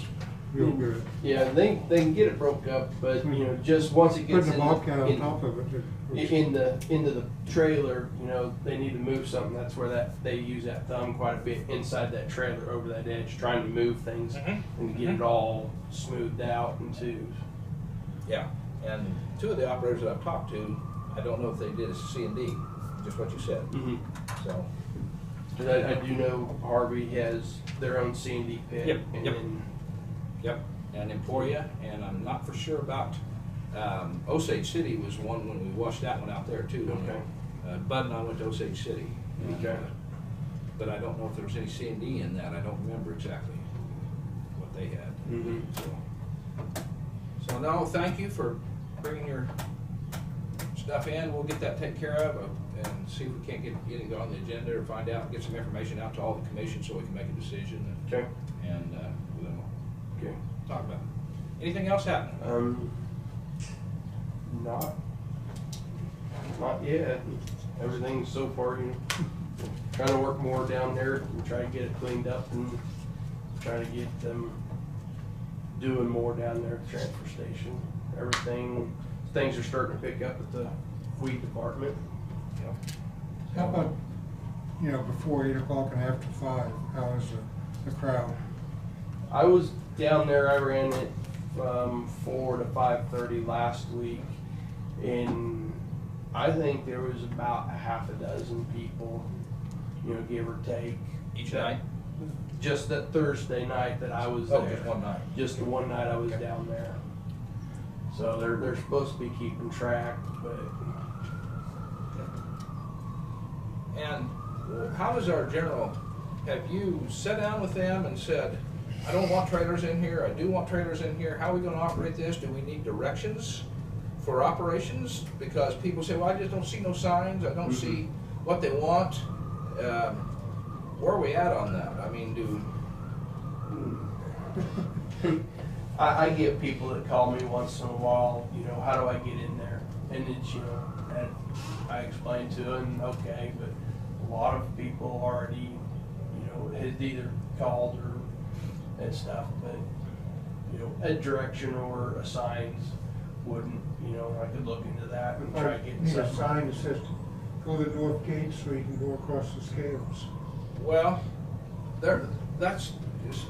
real good. Yeah, they can get it broke up, but you know, just once it gets Putting a bobcat on in, top of it. into the trailer, you know, they need to move something. That's where they use that thumb quite a bit inside that trailer over that edge, trying to move things and get it all smoothed out and tubes. Yeah, and two of the operators that I've talked to, I don't know if they did a C&D, just what you said. So. But I do know Harvey has their own C&D pit. Yep, And yep. then, And Emporia, and I'm not for sure about, Osage City was one when we washed that one out there too. Okay. Bud and I went to Osage City. And, Okay. But I don't know if there was any C&D in that, I don't remember exactly what they had. So no, thank you for bringing your stuff in, we'll get that taken care of and see if we can't get it on the agenda or find out, get some information out to all the commissions so we can make a decision. Okay. And we'll Okay. talk about it. Anything else happening? Not yet. Everything's so far, you know, trying to work more down there and try to get it cleaned up and try to get them doing more down there at the transfer station. Things are starting to pick up at the weed department. How about, you know, before 8 o'clock and after 5, how is the crowd? I was down there, I ran it from 4 to 5:30 last week, and I think there was about a half a dozen people, you know, give or take. Each night? Just that Thursday night that I was Oh, there. just one night. Just the one night I was down there. So they're supposed to be keeping track, but And how is our general, have you sat down with them and said, I don't want trailers in here, I do want trailers in here, how are we gonna operate this? Do we need directions for operations? Because people say, well, I just don't see no signs, I don't see what they want. Where are we at on that? I mean, I get people that call me once in a while, you know, how do I get in there? And it's, you know, and I explain to them, okay, but a lot of people already, you know, had either called or and stuff, but, you know, a direction or a signs wouldn't, you know, I could look into that and try to get Need a something. sign that says, go to the north gate so you can go across the scales. well, that's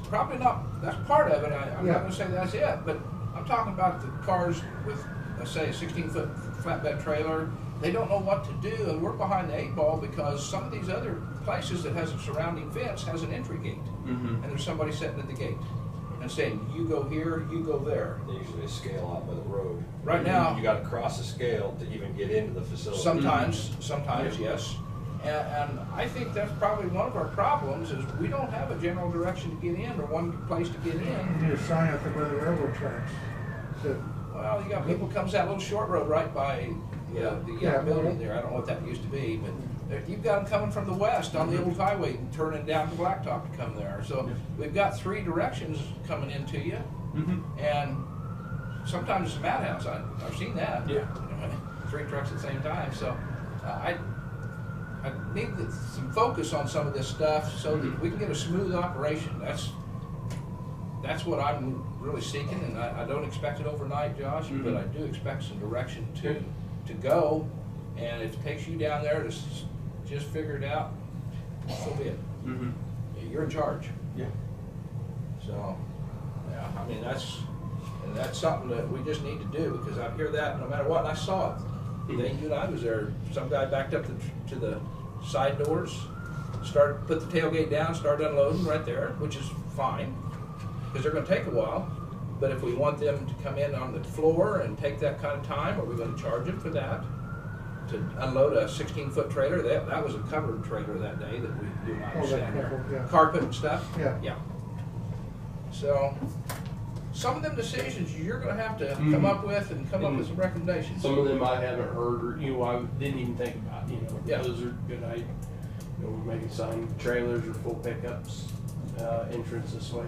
probably not, that's part of it, I'm Yeah. not gonna say that's it, but I'm talking about the cars with, let's say, a 16-foot flatbed trailer. They don't know what to do, and we're behind the 8 ball because some of these other places that has a surrounding fence has an entry gate. And there's somebody sitting at the gate and saying, you go here, you go there. They usually scale out by the road. Right now- You gotta cross the scale to even get into the facility. Sometimes, yes. And I think that's probably one of our problems is we don't have a general direction to get in or one place to get You in. need a sign up there by the railroad tracks. That Well, you got people comes that little short road right by the Yeah. building there. I don't know what that used to be, but you've got them coming from the west on the old highway and turning down to Blacktop to come there. So we've got 3 directions coming into you. And sometimes it's a madhouse. I've seen that. Yeah. 3 trucks at the same time. So I need some focus on some of this stuff so that we can get a smooth operation. That's what I'm really seeking, and I don't expect it overnight, Josh, but I do expect some direction to go. And if it takes you down there to just figure it out, so be it. You're in charge. Yeah. So, yeah, I mean, that's something that we just need to do, because I hear that no matter what, and I saw it. You and I was there, some guy backed up to the side doors, put the tailgate down, started unloading right there, which is fine, because they're gonna take a while. But if we want them to come in on the floor and take that kind of time, are we gonna charge them for that? To unload a 16-foot trailer, that was a covered trailer that day that we do not understand there. covered, yeah. Carpet and stuff? Yeah. Yeah. So, some of them decisions you're gonna have to come up with and come up with some recommendations. Some of them I haven't heard, or, you know, I didn't even think about, you know, Yeah. those are good, you know, maybe sign trailers or full pickups, entrance this way.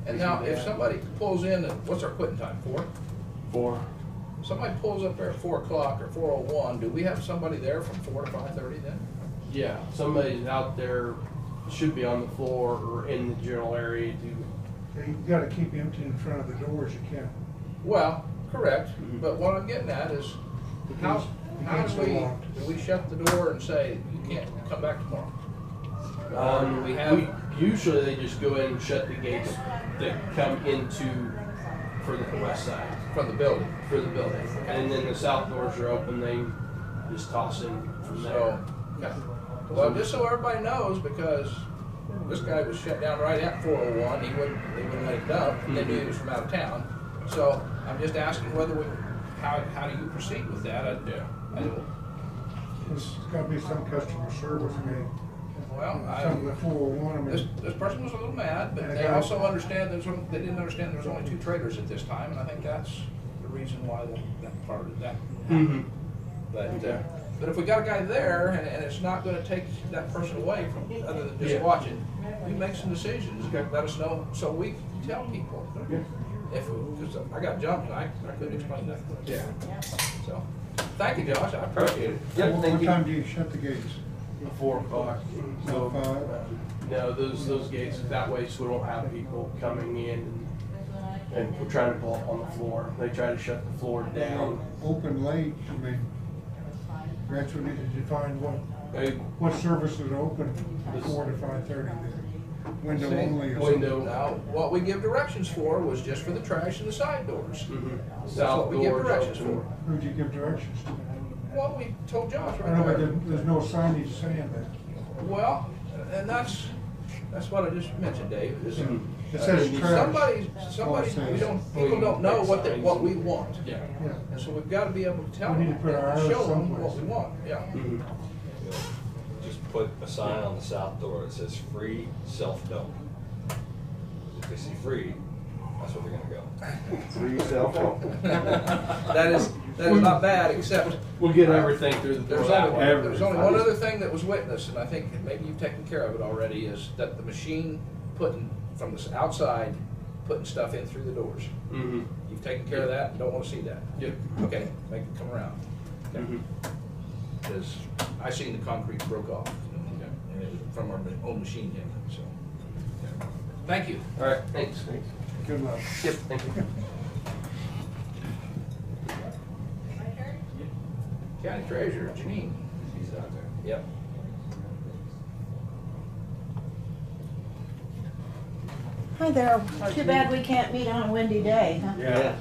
And now, if somebody pulls in, what's our quitting time, 4? 4. Somebody pulls up there at 4 o'clock or 4:01, do we have somebody there from 4 to 5:30 then? Yeah, somebody's out there, should be on the floor or in the general area to You gotta keep empty in front of the doors, you can't. Well, correct, but what I'm getting at is, how do we shut the door and say, you can't come back tomorrow? Usually they just go in and shut the gates that come into, for the west side, From the building. for the building. And then the south doors are open, they just toss in from there. So, okay. Well, just so everybody knows, because this guy was shut down right at 401, they wouldn't let him up, and they knew he was from out of town. So, I'm just asking whether how do you proceed with that? There's gotta be some customer service, I mean. Well, Something the 401, I mean. This person was a little mad, but And they I- also understand they didn't understand there was only 2 traders at this time, and I think that's the reason why that part of that happened. But if we got a guy there and it's not gonna take that person away from, other than just watching, we make some decisions, let us know, so we tell people. Because I got jumped and I couldn't explain that. Yeah. So, thank you, Josh, I appreciate it. Yep, thank What you. time do you shut the gates? 4 o'clock. So, 5? no, those gates, that way so we don't have people coming in and we're trying to pull up on the floor. They try to shut the floor down. Open late, I mean, that's what needed to define They- what services are open 4 to 5:30 there. Window only or something. Window. Now, what we give directions for was just for the trash and the side doors. That's South what we give doors directions open. for. Who'd you give directions to? Well, we told Josh I know, right but there. there's no signage saying that. Well, and that's what I just mentioned, Dave, is It says trash. somebody, All it says. people don't know what we want. Yeah. Yeah. And so we've got to be able to tell We them, need to put our and hours show them what someplace. we want, yeah. Just put a sign on the south door that says free self-dump. If they see free, that's where they're gonna go. Free cell phone. That is not bad, except We'll get everything through the door there's that only, way. there's only one other thing that was witnessed, and I think maybe you've taken care of it already, is that the machine putting, from the outside, putting stuff in through the doors. Mhm. You've taken care of that and don't want to see that? Yep. Okay, make it come around. Mhm. Because I seen the concrete broke off and it was from our own machine hit, so. yeah. Thank you. All right, thanks. Good luck. Yep, thank you. County Treasurer, Janine. He's out there. Yep. Hi there. Too bad we can't meet on a windy day, huh? Yeah.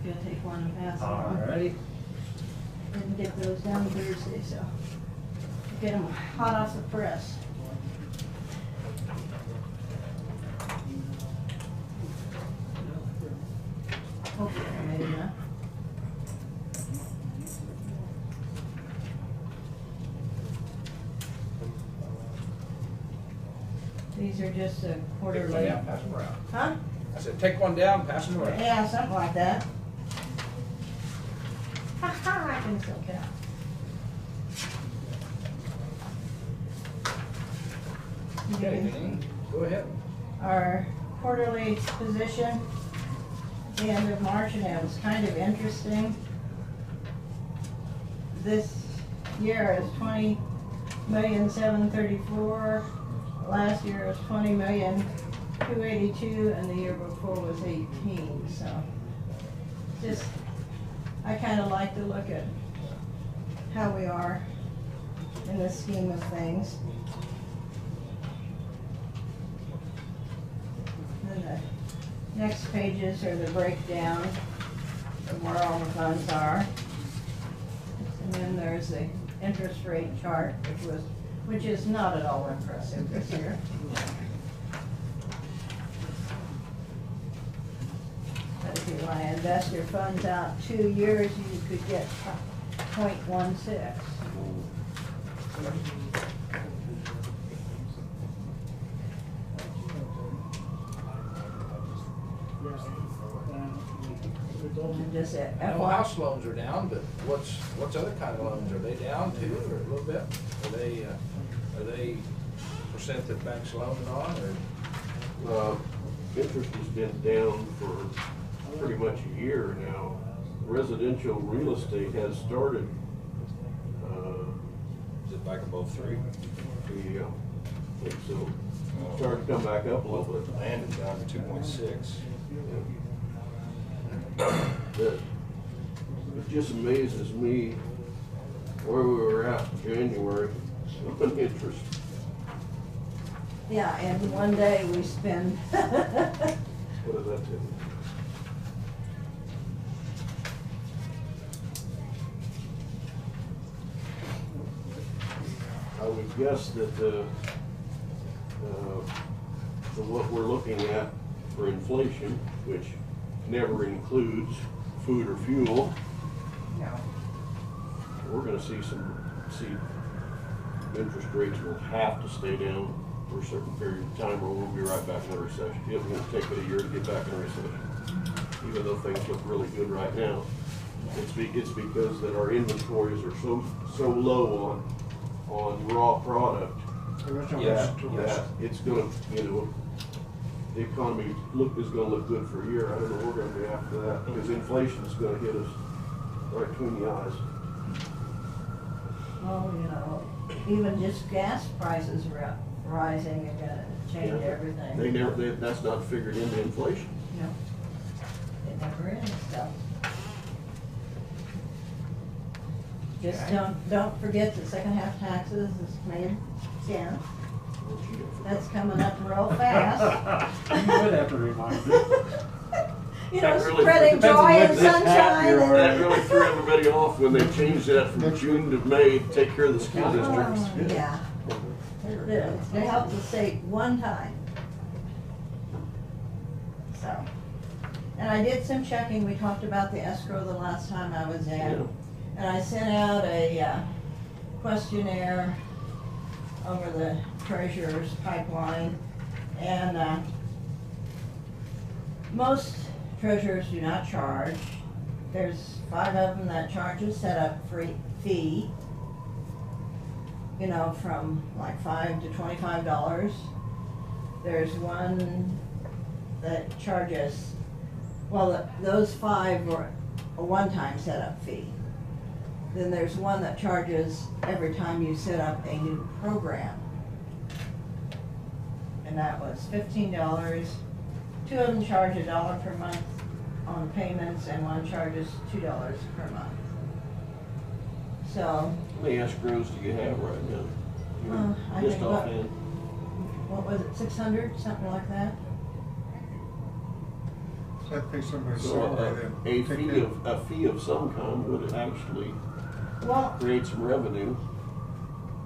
You'll take one and pass it All on. righty. Didn't get those down Thursday, so get them hot off the press. Hopefully, maybe not. These are just a Take one quarterly. down, pass them around. Huh? I said, take one down, pass them around. Yeah, something like that. I can still count. Okay, Janine, go ahead. Our quarterly position at the end of March, and it was kind of interesting. This year is 20,734,000. Last year was 20,282,000, and the year before was 18. So, just I kind of like to look at how we are in the scheme of things. Then the next pages are the breakdown of where all the funds are. And then there's the interest rate chart, which is not at all impressive this year. But if you want to invest your funds out 2 years, you could get 0.16. And just I know house loans are down, but what's other kind of loans? Are they down too, or a little bit? Are they percent that banks loaning on, or? Interest has been down for pretty much a year now. Residential real estate has started. Is it back above 3? The think so. Started to come back up a little bit. Landed down to 2.6. It just amazes me where we were at in January on interest. Yeah, and one day we spend, What does that do? I would guess that what we're looking at for inflation, which never includes food or fuel, we're gonna see interest rates will have to stay down for a certain period of time, or we'll be right back in a recession. It's gonna take it a year to get back in a recession, even though things look really good right now. It's because that our inventories are so low on raw product. Yeah. That it's gonna, the economy is gonna look good for a year. I don't know what we're gonna do after that, because inflation is gonna hit us right between the eyes. well, even just gas prices rising are gonna change everything. That's not figured into inflation. No, it never is, so. Just don't forget the second half taxes is May 10th. That's coming up real fast. You would have to remind me. You know, That really spreading depends on joy what and this half sunshine. year and- That really threw everybody off when they changed that from June to May to take care of the school districts. Oh, yeah. They helped the state one time. So, and I did some checking, we talked about the escrow the last time I was Yeah. in. And I sent out a questionnaire over the treasurer's pipeline. And most treasurers do not charge. There's 5 of them that charge a setup fee, from like $5 to $25. There's one that charges, those 5 were a one-time setup fee. Then there's one that charges every time you set up a new program. And that was $15. 2 of them charge $1 per month on payments, and one charges $2 per month. So, How many escrows do you have right now? I Just think about, offhand? what was it, 600, something like that? So I'd pay somebody's So salary then. a fee of some kind would actually Well, create some revenue.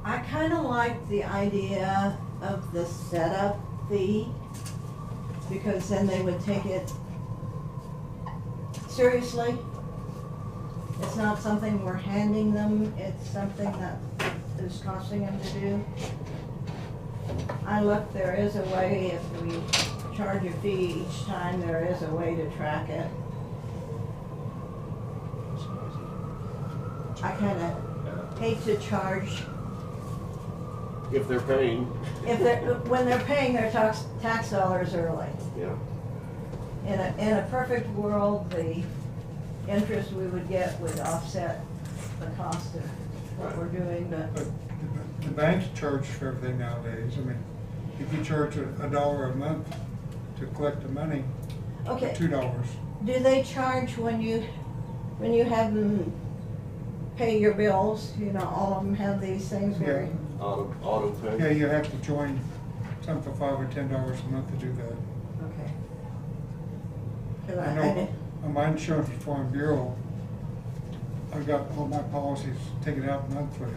I kind of like the idea of the setup fee, because then they would take it seriously. It's not something we're handing them, it's something that is costing them to do. I looked, there is a way, if we charge a fee each time, there is a way to track it. I kind of hate to charge, If they're paying, when they're paying their tax dollars early. yeah. In a perfect world, the interest we would get would offset the cost of what we're doing, but But the banks charge for everything nowadays. I mean, if you charge $1 a month to collect the money, okay. $2. Do they charge when you have them pay your bills? All of them have these things where. Yeah. Auto pay. Yeah, you have to join some for $5 or $10 a month to do that. Okay. 'Cause I know on my insurance reform bureau, I've got all my policies taken out monthly,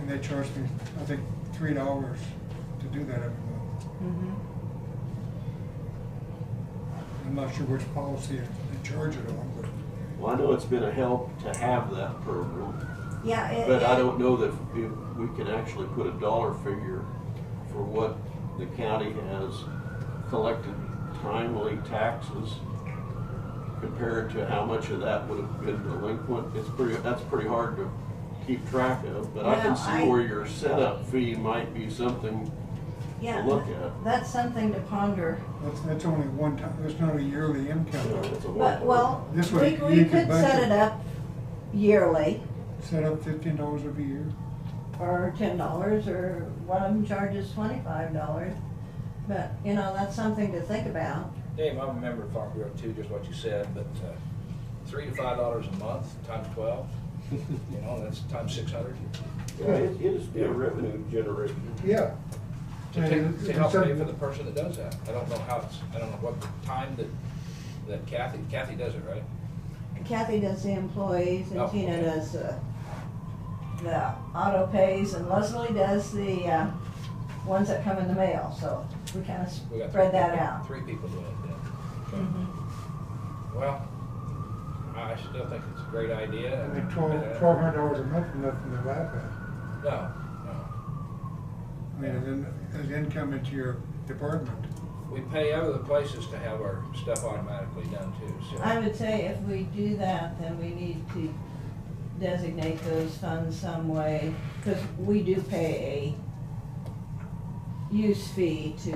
and they charge me, I think, $3 to do that every month. Mhm. I'm not sure which policy they charge it on, but Well, I know it's been a help to have that program, Yeah. but I don't know that if we can actually put a dollar figure for what the county has collected timely taxes compared to how much of that would have been delinquent. That's pretty hard to keep track of, but I can Well, see where your setup fee might be something Yeah, to look at. that's something to ponder. that's only one time, it's not a yearly income. It's a But, well, This we way you could could set budget. it up yearly. Set up $15 every year. or $10, or one of them charges $25. But, you know, that's something to think about. Dave, I'm a member of Farm Bureau too, just what you said, but $3 to $5 a month times 12, you know, that's times 600. Yeah, it is a revenue generator. Yeah. To help pay for the person that does that. I don't know how it's, I don't know what time that Kathy does it, right? Kathy does the employees, and Oh, Tina okay. does the auto pays, and Leslie does the ones that come in the mail, so we kind of We got spread that out. 3 people doing it then. Mhm. Well, I still think it's a great idea. I mean, $1,200 a month is nothing to laugh at. No. I mean, and then as income into your department. We pay other places to have our stuff automatically done too, so. I would say if we do that, then we need to designate those funds some way, because we do pay a use fee to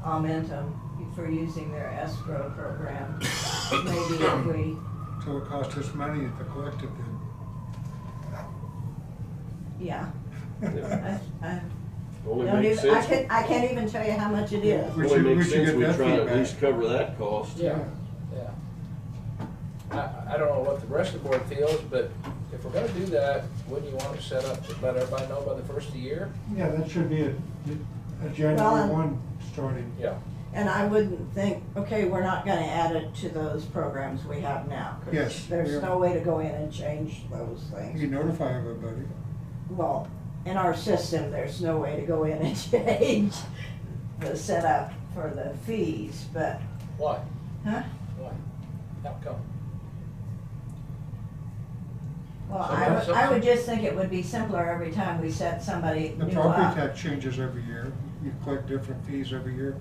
Aumentum for using their escrow program. Maybe if we, So it costs us money to collect it then. yeah. Yeah. I Only don't makes even, sense. I can't even tell you how much it is. We Only should- makes we should sense get we that try to at feedback. least cover that cost. Yeah. I don't know what the rest of the board feels, but if we're gonna do that, wouldn't you want it set up to let everybody know by the first of the year? Yeah, that should be a Well, January and- 1 starting. Yeah. And I wouldn't think, okay, we're not gonna add it to those programs we have now. 'Cause Yes, there's yeah. no way to go in and change those You things. notify everybody. Well, in our system, there's no way to go in and change the setup for the fees, but, Why? huh? Why? How come? Well, Sometimes- I would just think it would be simpler every time we set somebody The new property up. tax changes every year. You collect different fees every year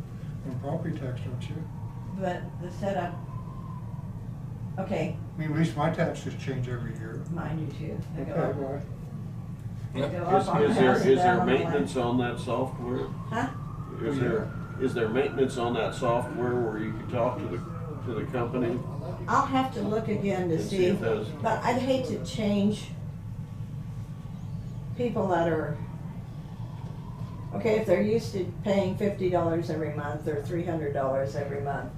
on property tax, don't you? But the setup, okay, I mean, at least my taxes change every year. mine do too. They go Okay, up. well, They go up on Is the there, house is and there down on the land. maintenance on that software? Huh? Is there maintenance on that software where you can talk to the company? I'll have to look again to And see see, if those- but I'd hate to change people that are, okay, if they're used to paying $50 every month or $300 every month,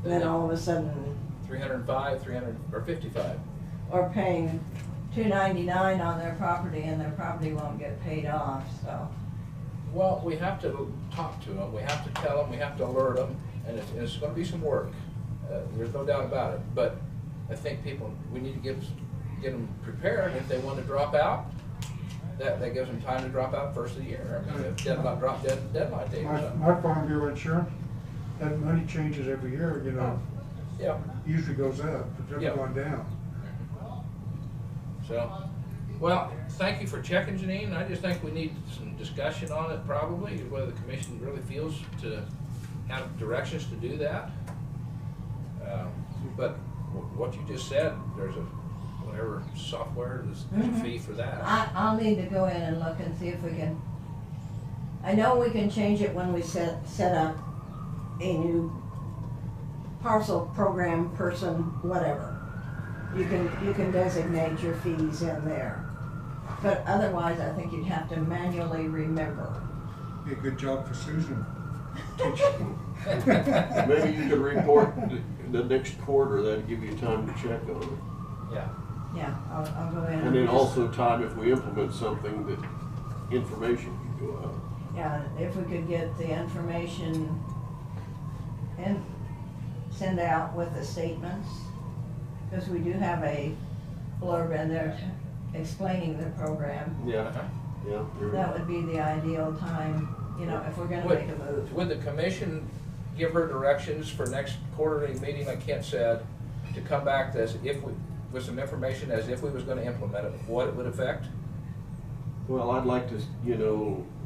then all of a sudden, 305, 300, or 55? or paying $299 on their property and their property won't get paid off, so. Well, we have to talk to them, we have to tell them, we have to alert them, and it's gonna be some work. There's no doubt about it, but I think we need to get them prepared if they want to drop out. That gives them time to drop out first of the year. I mean, if deadline date or something. my Farm Bureau insurance, that money changes every year, you know. Yeah, Usually goes up, but Yeah. it's gone down. so, well, thank you for checking, Janine. I just think we need some discussion on it probably, whether the commission really feels to have directions to do that. But what you just said, there's whatever software, there's a Mhm. fee for that. I'll need to go in and look and see if we can, I know we can change it when we set up a new parcel program person, whatever. You can designate your fees in there. But otherwise, I think you'd have to manually remember. Be a good job for Susan. Maybe you could report the next quarter, that'd give you time to check on it. Yeah. Yeah, I'll go in. And then just- also time if we implement something that information can go out. Yeah, if we could get the information and send out with the statements, because we do have a blurb in there explaining the program. Yeah, Uh-huh. yeah. That would be the ideal time, you know, if we're gonna make a move. Would the commission give her directions for next quarterly meeting, like Kent said, to come back as if with some information as if we was gonna implement it, what it would affect? Well, I'd like to,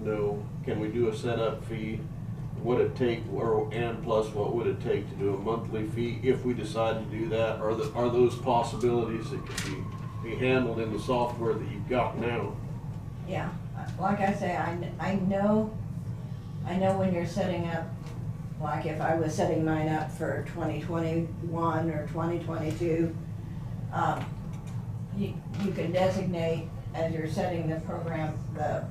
know, can we do a setup fee? Would it take, and plus what would it take to do a monthly fee if we decide to do that? Are those possibilities that could be handled in the software that you've got now? Yeah, like I say, I know when you're setting up, like if I was setting mine up for 2021 or 2022, you can designate as you're setting the program, the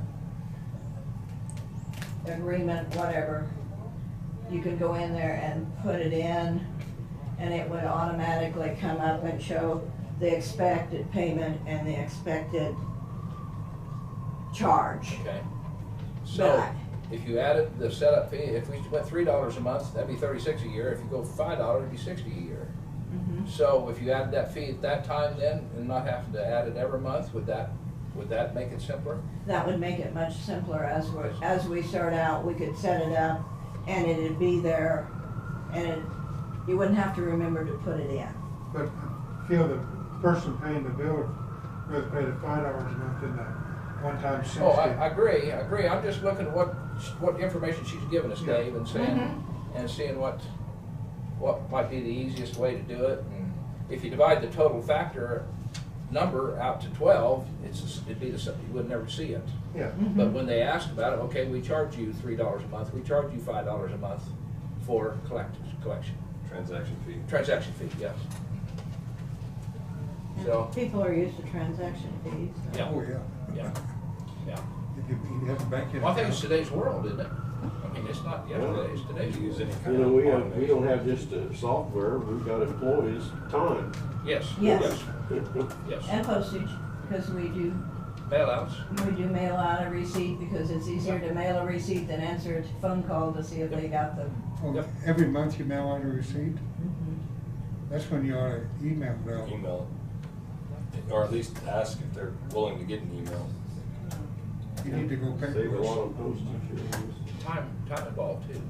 agreement, whatever, you could go in there and put it in, and it would automatically come up and show the expected payment and the expected charge. Okay. So, But- if you added the setup fee, if we went $3 a month, that'd be 36 a year. If you go $5, it'd be 60 a year. Mhm. So if you added that fee at that time then, and not having to add it every month, would that make it simpler? That would make it much simpler as we start out, we could set it up and it'd be there and you wouldn't have to remember to put it in. But I feel the person paying the bill would rather pay the $5 a month than that one-time 60. Oh, I agree. I'm just looking at what information she's given us, Dave, and saying, Mhm. and seeing what might be the easiest way to do it. And if you divide the total factor number out to 12, it'd be you would never see it. Yeah. But when they ask about it, okay, we charge you $3 a month, we charge you $5 a month for collection. Transaction fee. Transaction fee, yes. So, People are used to transaction fees. So. yeah, Oh, yeah. yeah, yeah. You have a banking Well, I think it's account. today's world, isn't it? I mean, it's not yesterday's, today's To use any world. kind You know, of we don't have just software, we've got employees, time. Yes, Yes. yes, yes. And postage, because we do Mail-outs, mail out a receipt because it's easier to mail a receipt than answer a phone call to see if they got the. Well, Yep. every month you mail out a receipt, that's when you ought to email them. email it. Or at least ask if they're willing to get an email. You need to go Save a lot paperless. of postage. time involved too.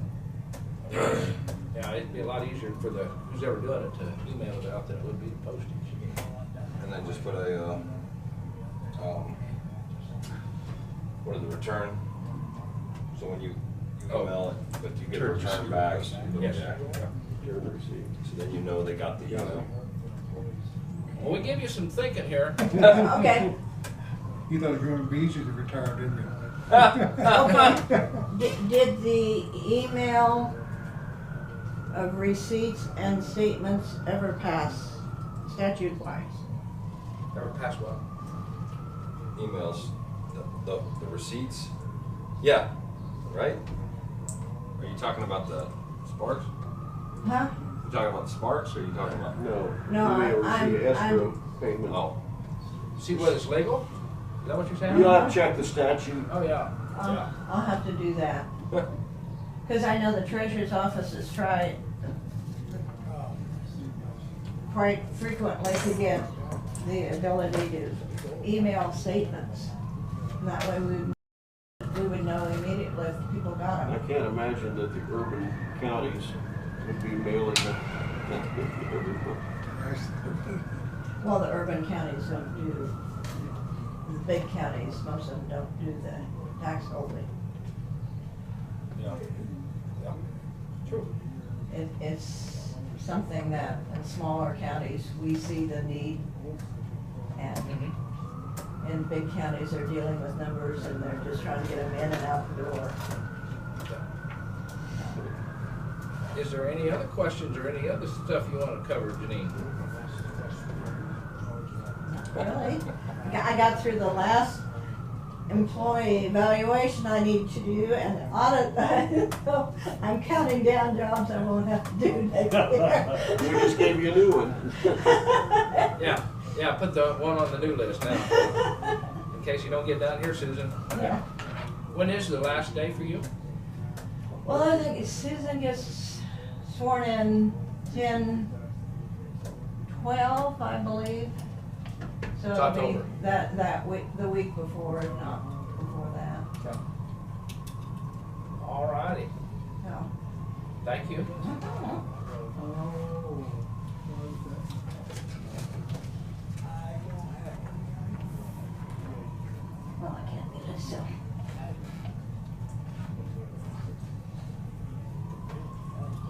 Yeah, it'd be a lot easier for who's ever doing it to email it out than it would be the postage. And then just put a, what is the return? So when you Oh. email it, but you get a Return return receipt. back. Yes. Return receipt. So then you know they got the email. Well, we give you some thinking here. Okay, You thought it was going to be easy to retire, didn't you? okay. Did the email of receipts and statements ever pass statute-wise? Ever pass what? Emails, the receipts. Yeah, right? Are you talking about the Sparks? Huh? You talking about the Sparks or are you talking about? No. No, You may I'm- receive escrow payment. Oh, See whether it's legal? Is that what you're saying? You'll have to check the statute. Oh, yeah, yeah. I'll have to do that. Because I know the treasurer's office has tried quite frequently to get the ability to email statements. And that way we would know immediately if people got I them. can't imagine that the urban counties would be mailing it every month. Well, the urban counties don't do, the big counties, most of them don't do the tax holding. Yeah. Yeah. True. It's something that in smaller counties, we see the need. And Mhm. in big counties, they're dealing with numbers and they're just trying to get them in and out the door. Is there any other questions or any other stuff you want to cover, Janine? Really? I got through the last employee evaluation I need to do and audit. So I'm counting down jobs I won't have to do next year. We just gave you a new one. Yeah, yeah, put the one on the new list now, in case you don't get down here, Susan. Yeah. When is the last day for you? Well, I think Susan gets sworn in 10/12, I believe. So It's it'll be October. that week, the week before, if not before that. Okay. All righty, So. thank you. Well, I can't do this, so.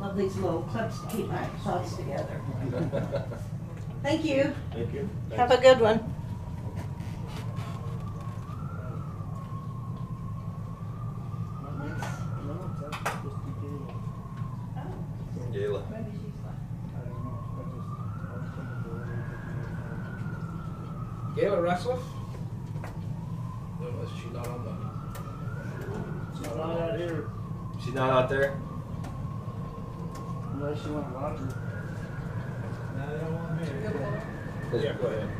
Love these little clips to keep my thoughts together. Thank you. Thank you. Have a good one. Gayla. Gayla Russell? not on Monday. Not out here, She's not out there? unless you want to watch her. Yeah, go ahead.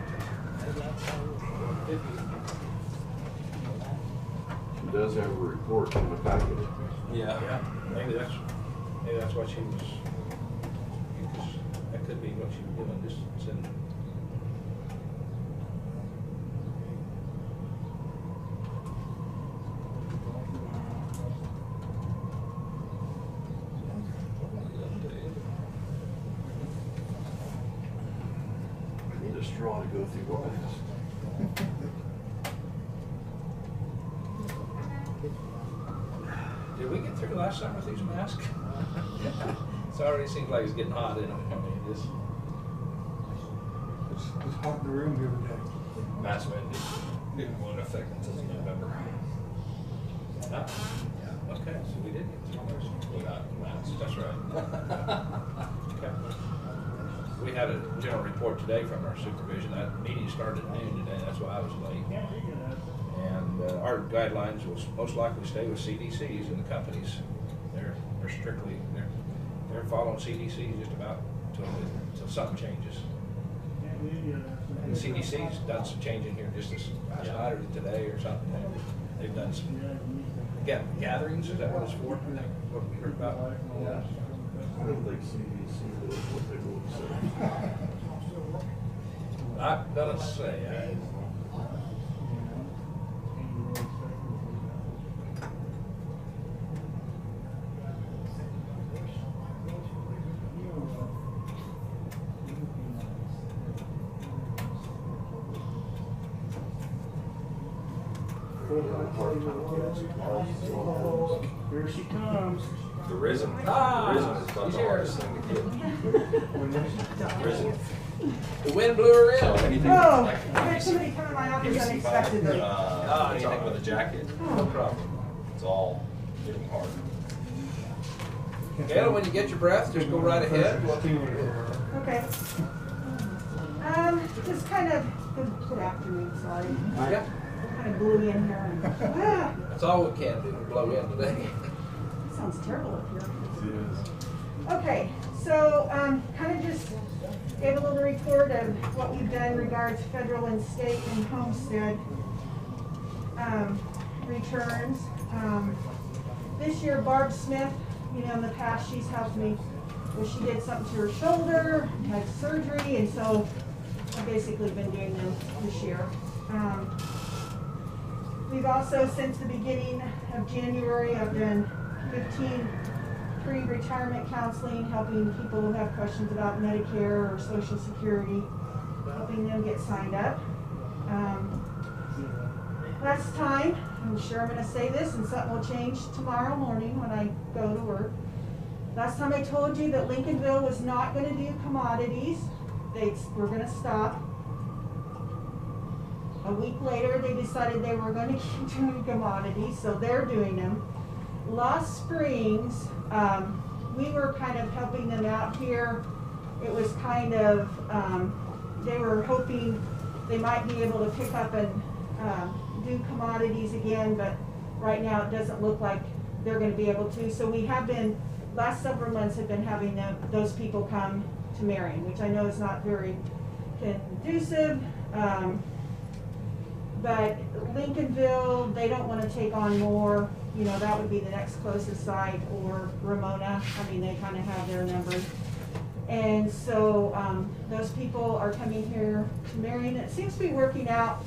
She does have a report in the package. Yeah, maybe that's what she was, because that could be what she was doing, just sending. I need a straw to go through all this. Did we get through last summer with these masks? It already seems like it's getting hot in them. I mean, it is. It's hot in the room the other day. Mass mandate didn't go into effect until November. Okay, so we did get through those. Well, not mass. That's right. Okay. We had a general report today from our supervision. That meeting started at noon today, that's why I was late. And our guidelines will most likely stay with CDCs and the companies. They're strictly, they're following CDCs just about until something changes. And the CDC's done some changing here just this last night or today or something. They've done some gatherings, is that what it's for? I think what we heard about. Yeah. I don't think CDC knows what they will say. I'm gonna say, Here she comes. The Risen. Ah, The Risen is about he's the here. hardest thing to get. Risen. the wind blew her in. So anything Oh, like I had somebody come to my office PVC unexpectedly. pipe, anything with a jacket, no problem. It's all getting hard. Gail, when you get your breath, just go right ahead. Okay. Just kind of, good afternoon, sorry. Yeah, Kind of blew in here and, that's all we can do, blow in today. sounds terrible up here. Okay, so, kind of just gave a little report of what we've done in regards to federal and state and homestead, returns. This year Barb Smith, you know, in the past she's helped me, well, she did something to her shoulder, had surgery, and so I've basically been doing them this year. We've also, since the beginning of January, I've done 15 pre-retirement counseling, helping people who have questions about Medicare or Social Security, helping them get signed up. Last time, I'm sure I'm gonna say this and something will change tomorrow morning when I go to work. Last time I told you that Lincolnville was not gonna do commodities. They were gonna stop. A week later, they decided they were gonna keep doing commodities, so they're doing them. Lost Springs, we were kind of helping them out here. It was kind of, they were hoping they might be able to pick up and do commodities again, but right now it doesn't look like they're gonna be able to. So we have been, last several months have been having those people come to Marion, which I know is not very conducive. But Lincolnville, they don't wanna take on more, you know, that would be the next closest site, or Ramona. I mean, they kinda have their numbers. And so, those people are coming here to Marion. It seems to be working out.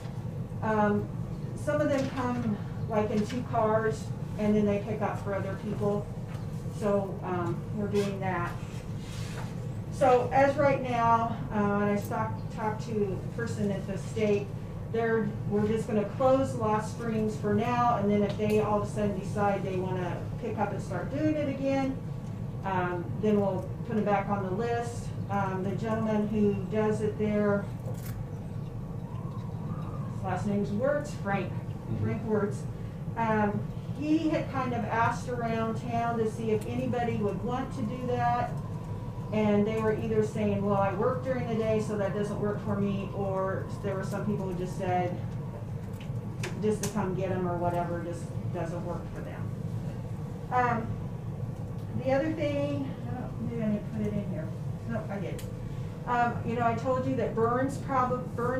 Some of them come like in 2 cars, and then they pick up for other people. So, we're doing that. So as right now, I talked to the person at the state, we're just gonna close Lost Springs for now, and then if they all of a sudden decide they wanna pick up and start doing it again, then we'll put them back on the list. The gentleman who does it there, his last name's Wirtz, Frank Wirtz. He had kind of asked around town to see if anybody would want to do that. And they were either saying, well, I work during the day, so that doesn't work for me, or there were some people who just said, just to come get them or whatever just doesn't work for them. The other thing, maybe I need to put it in here. No, I did. You know, I told you that Burns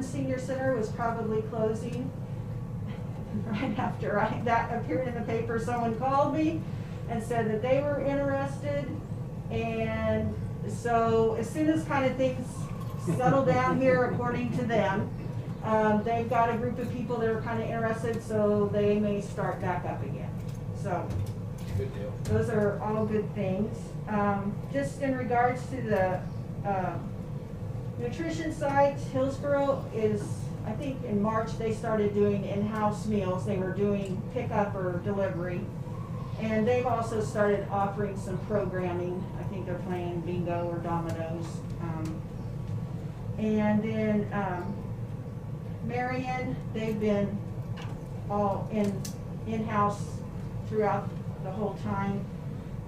Senior Center was probably closing. Right after that appeared in the paper, someone called me and said that they were interested. And so as soon as kind of things settle down here, according to them, they've got a group of people that are kind of interested, so they may start back up again. So Good deal. those are all good things. Just in regards to the nutrition site, Hillsborough is, I think in March they started doing in-house meals. They were doing pickup or delivery. And they've also started offering some programming. I think they're playing bingo or dominoes. And then Marion, they've been all in-house throughout the whole time.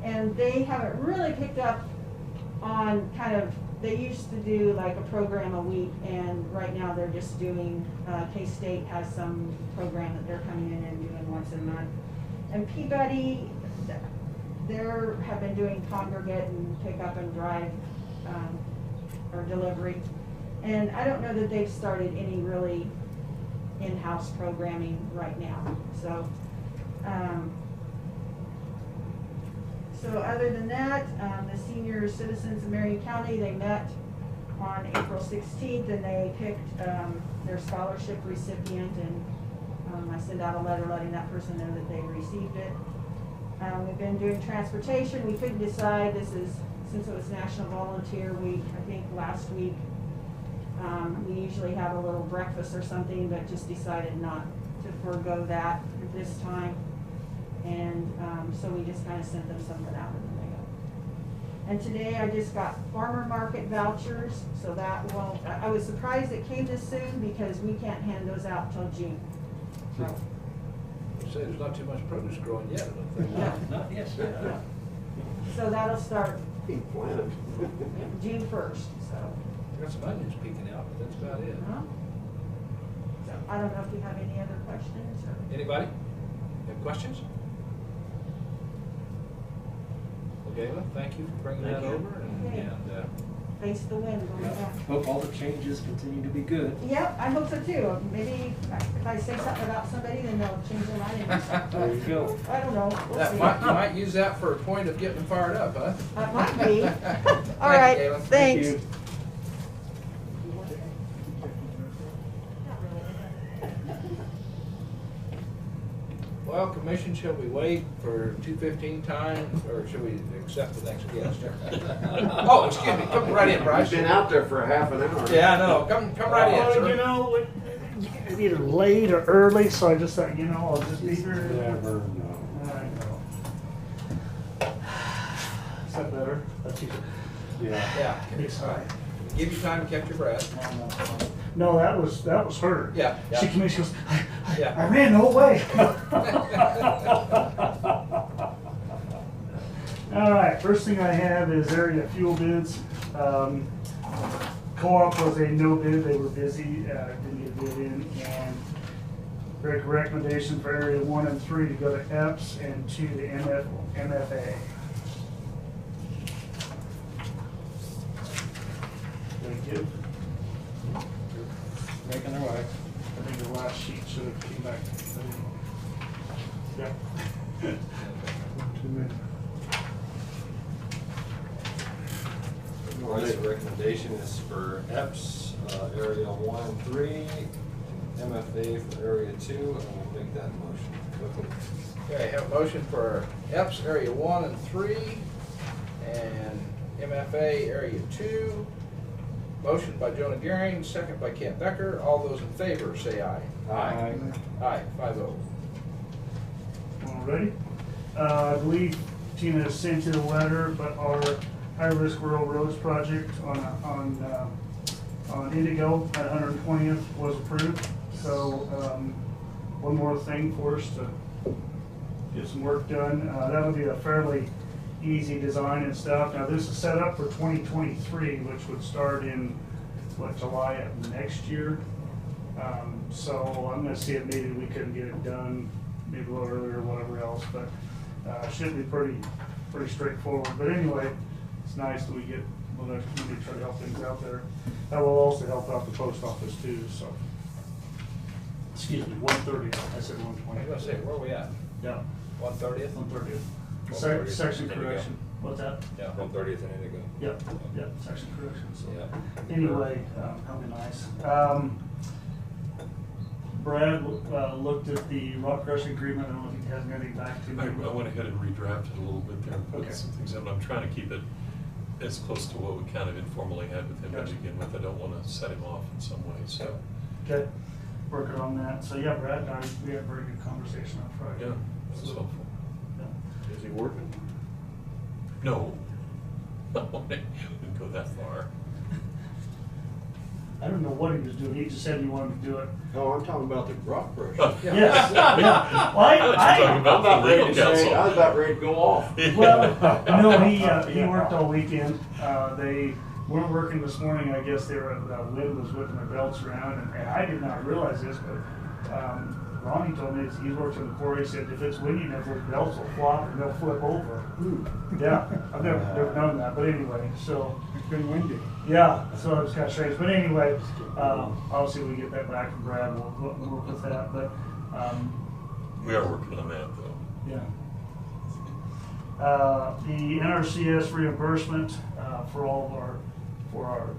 And they haven't really picked up on kind of, they used to do like a program a week, and right now they're just doing, K-State has some program that they're coming in and doing once a month. And Peabody, they have been doing congregate and pick up and drive, or delivery. And I don't know that they've started any really in-house programming right now. So, so other than that, the senior citizens of Marion County, they met on April 16th and they picked their scholarship recipient, and I sent out a letter letting that person know that they received it. We've been doing transportation. We couldn't decide. This is, since it was National Volunteer Week, I think last week, we usually have a little breakfast or something, but just decided not to forego that this time. And so we just kind of sent them something out in the mail. And today I just got farmer market vouchers, so that will, I was surprised it came this soon because we can't hand those out till June. So. You say there's not too much produce growing yet, I don't think. No. Not yet. No. So that'll start Being planted. June 1st, so. Got some onions peeking out, but that's about it. So I don't know if you have any other questions or. Anybody? Have questions? Okay, well, thank you for bringing that Thank you. over, and Face the wind going down. Hope all the changes continue to be good. Yep, I hope so too. Maybe if I say something about somebody, then they'll change their mind. And There you go. I don't know. We'll that see. you might use that for a point of getting them fired up, huh? That might be. All Thank right, you, Galen. thanks. Thank you. Well, commission, shall we wait for 2:15 time, or should we accept the next guest? Oh, excuse me, come right in, Bryce. You've been out there for half an hour. Yeah, I know, come right in, Well, sir. you know, either late or early, so I just thought, you know, I'll just be here. Never know. I know. Is that better? That's easy. Yeah. Yeah, Yes, hi. give you time to catch your breath. No, that was her. Yeah, yeah. She came in, she goes, Yeah. I ran the whole way. All right, first thing I have is area fuel bids. Co-op was a no bid, they were busy, didn't get a bid in, and recommendation for area 1 and 3 to go to EPS and 2 to MFA. Thank you. Making their way. I think the last sheet should have came back. Yeah. 2 minutes. Roy's recommendation is for EPS, area 1 and 3, MFA for area 2, and we'll make that motion. Okay, have a motion for EPS area 1 and 3, and MFA area 2. Motion by Jonah Gearing, second by Kent Becker. All those in favor say aye. Aye. Aye, 5-0. All ready? I believe Tina has sent you a letter, but our high-risk rural roads project on Indigo at 120th was approved. So one more thing for us to get some work done. That'll be a fairly easy design and stuff. Now this is set up for 2023, which would start in, what, July of next year. So I'm gonna see if maybe we couldn't get it done maybe a little earlier or whatever else, but should be pretty straightforward. But anyway, it's nice that we get, well, the community try to help things out there. That will also help out the post office too, so. Excuse me, 130, I said 120. I was gonna say, where are we at? Yeah, 130th? 130th. 130th Section Indigo. correction, what's that? Yeah, 130th and Indigo. Yep, section correction, so. Yeah. Anyway, that'll be nice. Brad looked at the rock crushing agreement. I don't know if he has anything back to me. I went ahead and redrafted a little bit there and Okay. put some things in. I'm trying to keep it as close to what we kind of informally had with him to Gotcha. begin with. I don't want to set him off in some way, so. Okay, working on that. So yeah, Brad and I, we had a very good conversation on Friday. Yeah, that's So, helpful. yeah. Is he working? No. I wouldn't go that far. I don't know what he was doing. He just said he wanted to do it. Oh, I'm talking about the rock crusher. Yes, yeah. Well, I thought you were talking about I'm about the ready legal to say, I was counsel. about ready to go off. Well, no, he worked all weekend. They weren't working this morning. I guess they were, wind was whipping their belts around, and I did not realize this, but Ronnie told me he's worked in the quarry. He said if it's windy enough, those belts will flop and they'll flip over. Yeah, I've never known that, but anyway, so. It's been windy. Yeah, so it was kind of strange, but anyway, obviously we get that back from Brad, we'll work with that, but, We are working on that, though. yeah. The NRCS reimbursement, for all of for our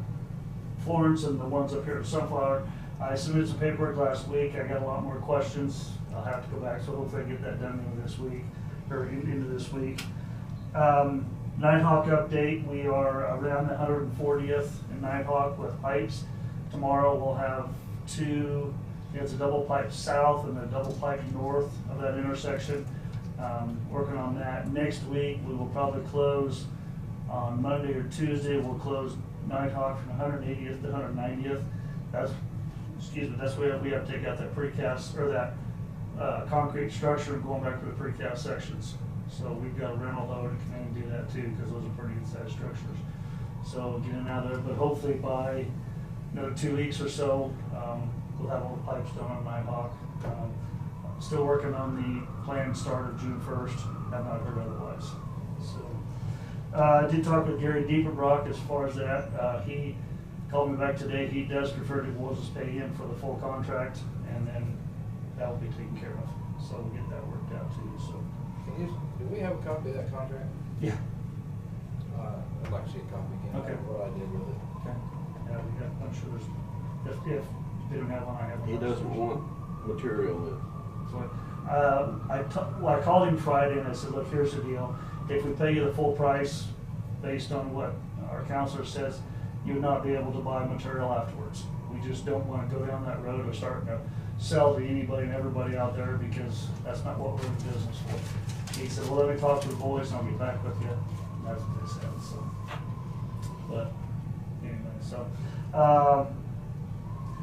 Florence and the ones up here at Sunflower, I submitted some paperwork last week. I got a lot more questions. I'll have to go back, so hopefully I get that done this week, or into this week. Nighthawk update, we are around the 140th in Nighthawk with pipes. Tomorrow we'll have two, it's a double pipe south and a double pipe north of that intersection. Working on that. Next week, we will probably close on Monday or Tuesday. We'll close Nighthawk from 180th to 190th. That's where we have to take out that precast, or that concrete structure and going back to the precast sections. So we've got a rental load to come in and do that too, because those are pretty good sized structures. So getting out there, but hopefully by 2 weeks or so, we'll have all the pipes done on Nighthawk. Still working on the planned start of June 1st. Have not heard otherwise. So I did talk with Gary Deeperbrock as far as that. He called me back today. He does prefer to we'll just pay him for the full contract, and then that will be taken care of. So we'll get that worked out too. So. Do we have a copy of that contract? Yeah. I'd like to see a copy again. Okay. What I did with it. Okay. Yeah, I'm sure there's, if they don't have one, I have one. He doesn't want material that. So, I called him Friday and I said, look, here's the deal. If we pay you the full price based on what our counselor says, you would not be able to buy material afterwards. We just don't want to go down that road of starting to sell to anybody and everybody out there, because that's not what we're in business for. He said, well, let me talk to the boys and I'll get back with you. And that's what they said, so. But anyway, so.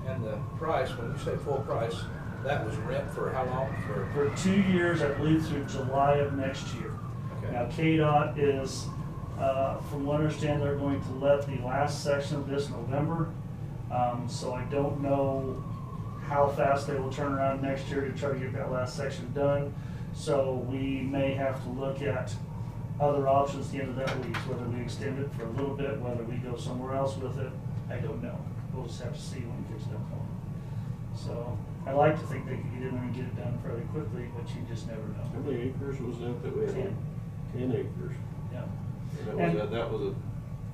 And the price, when you say full price, that was rent for how long? For 2 years, I believe through July of next year. Okay. Now, KDOT is, from what I understand, they're going to let the last section of this November. So I don't know how fast they will turn around next year to try to get that last section done. So we may have to look at other options at the end of that week, whether we extend it for a little bit, whether we go somewhere else with it, I don't know. We'll just have to see when it gets to that point. So I like to think they could get in there and get it done fairly quickly, but you just never know. How many acres was that we had? 10 acres. Yeah. That was a,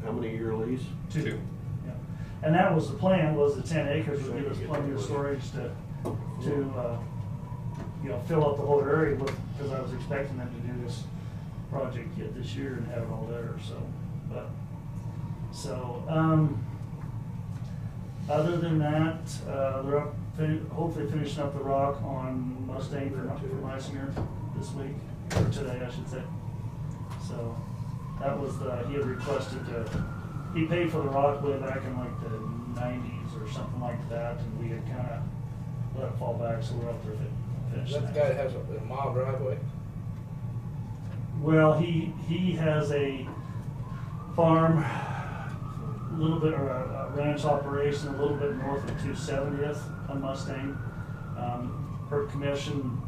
how many year lease? 2. Yeah. And that was the plan, was the 10 acres would give us plenty of storage to fill up the whole area with, because I was expecting them to do this project yet this year and have it all there, other than that, they're up, hopefully finishing up the rock on Mustang for Meisinger this week, or today, I should say. So that was he had requested he paid for the rock way back in like the 90s or something like that, and we had kind of let it fall back, so we're up there Is finishing that the guy that has a mile driveway? Well, he has a farm, a little bit, or a ranch operation a little bit north of 270th, a Mustang. Per commission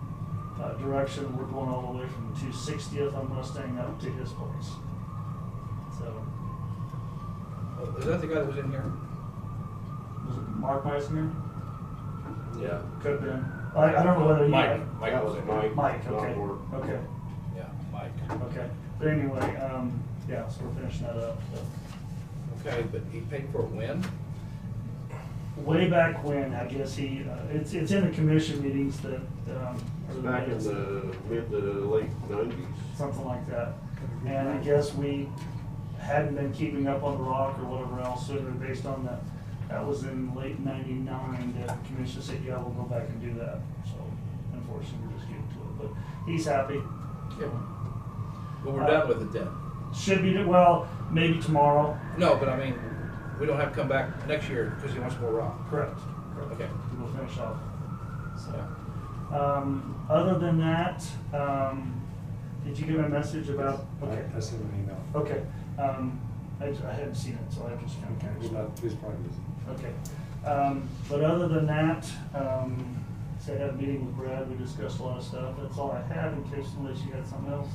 direction, we're going all the way from 260th on Mustang up to his place. So, Is that the guy that was in here? was it Mark Meisinger? Yeah. Could have been. I don't know whether he. Mike That was was in Mike. Mike, Not okay, Mark. okay, Yeah, Mike. okay. But anyway, yeah, so we're finishing that up. So. Okay, but he paid for it when? Way back when, I guess he, it's in the commission meetings that, or the Back in minutes, the mid to late 90s. something like that. And I guess we hadn't been keeping up on the rock or whatever else, so based on that, that was in late '99 that the commission said, yeah, we'll go back and do that. So unfortunately, we're just getting to it, but he's happy. Yeah. Well, we're done with it then. Should be, well, maybe tomorrow. No, but I mean, we don't have to come back next year because he wants more rock. Correct. Okay. We'll finish off. So, Yeah. other than that, did you get a message about? Okay. I sent an email. Okay. I hadn't seen it, so I just kind of. He's probably busy. Okay. But other than that, so I had a meeting with Brad. We discussed a lot of stuff. That's all I had in case unless you had something else.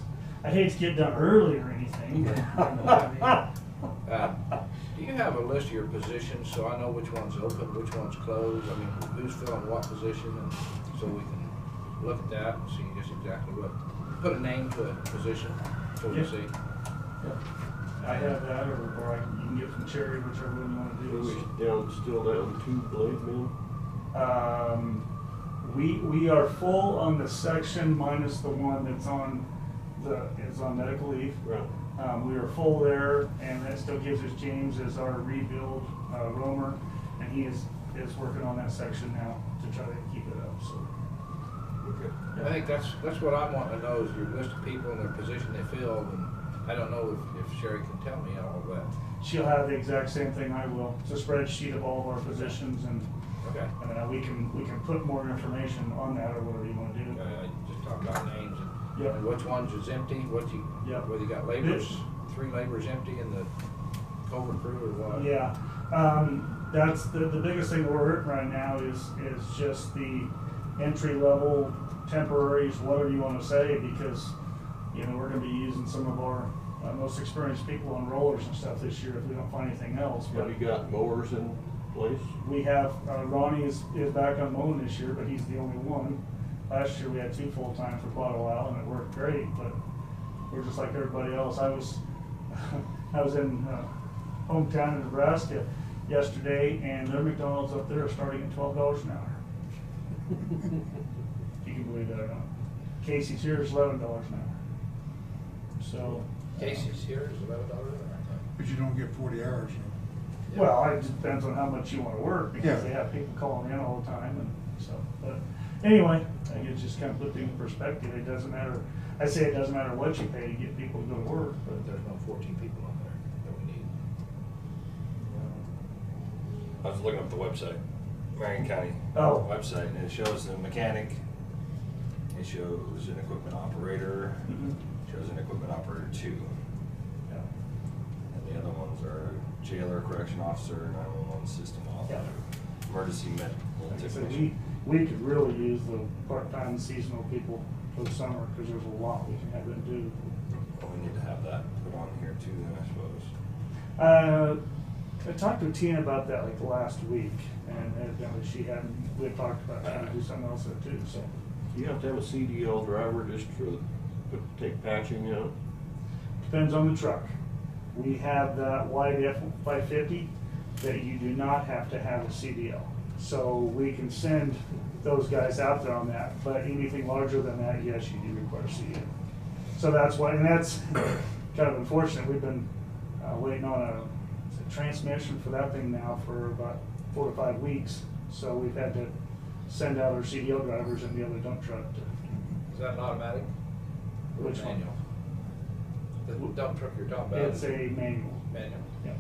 I hate to get done early or anything, but I mean, Do you have a list of your positions so I know which one's open, which one's closed? I mean, who's filling what position, and so we can look at that and see just exactly what. Put a name to a position so we Yeah. see. I have that, or you can get from Cherry, whichever one you want to do. Still down 2 blade men? We are full on the section minus the one that's on is on medical leave. Right. We are full there, and that still gives us James as our rebuild roamer, and he is working on that section now to try to keep it up. So I think that's what I want to know is your list of people and their position they filled, and I don't know if Sherry can tell me all of that. she'll have the exact same thing I will. It's a spreadsheet of all of our positions, and Okay. we can put more information on that or whatever you want to do. I just talk about names Yep. and which ones is empty, Yep. whether you got laborers, 3 laborers empty in the culvert crew or what? Yeah, that's the biggest thing we're at right now is just the entry level temporaries, whatever you want to say, because we're going to be using some of our most experienced people on rollers and stuff this year if we don't find anything else. But Have you got mowers in place? we have Ronnie is back on mowing this year, but he's the only one. Last year we had 2 full-time for quite a while, and it worked great. But we're just like everybody else. I was in hometown in Nebraska yesterday, and their McDonald's up there are starting at $12 an hour. If you can believe that or not. Casey's here is $11 an hour. So. Casey's here is $11 an hour. But you don't get 40 hours. Well, it depends on how much you want to work, because Yeah. they have people calling in all the time and so, but anyway, I guess just kind of put things in perspective. It doesn't matter, I say it doesn't matter what you pay to get people to go to work, But but there's no 14 people on there that we need. I was looking up the website, Marion County Oh. website, and it shows the mechanic, it shows an equipment operator, Mhm. shows an equipment operator 2. Yeah. And the other ones are jailer, correction officer, 911 system operator, emergency medical Like I said, technician. we could really use the part-time seasonal people for the summer, because there's a lot we can have them do. Well, we need to have that put on here too, then I suppose. I talked to Tina about that like last week, and evidently we had talked about trying to do something else there too, so. You have to have a CDL driver just take patching out? Depends on the truck. We have that wide F-550 that you do not have to have a CDL. So we can send those guys out there on that, but anything larger than that, yes, you do require CDL. So that's why, and that's kind of unfortunate. We've been waiting on a transmission for that thing now for about 4 to 5 weeks. So we've had to send out our CDL drivers and the other dump truck to. Is that an automatic? Or Which one? manual? The dump truck you're talking about? It's a manual. Manual. Yeah.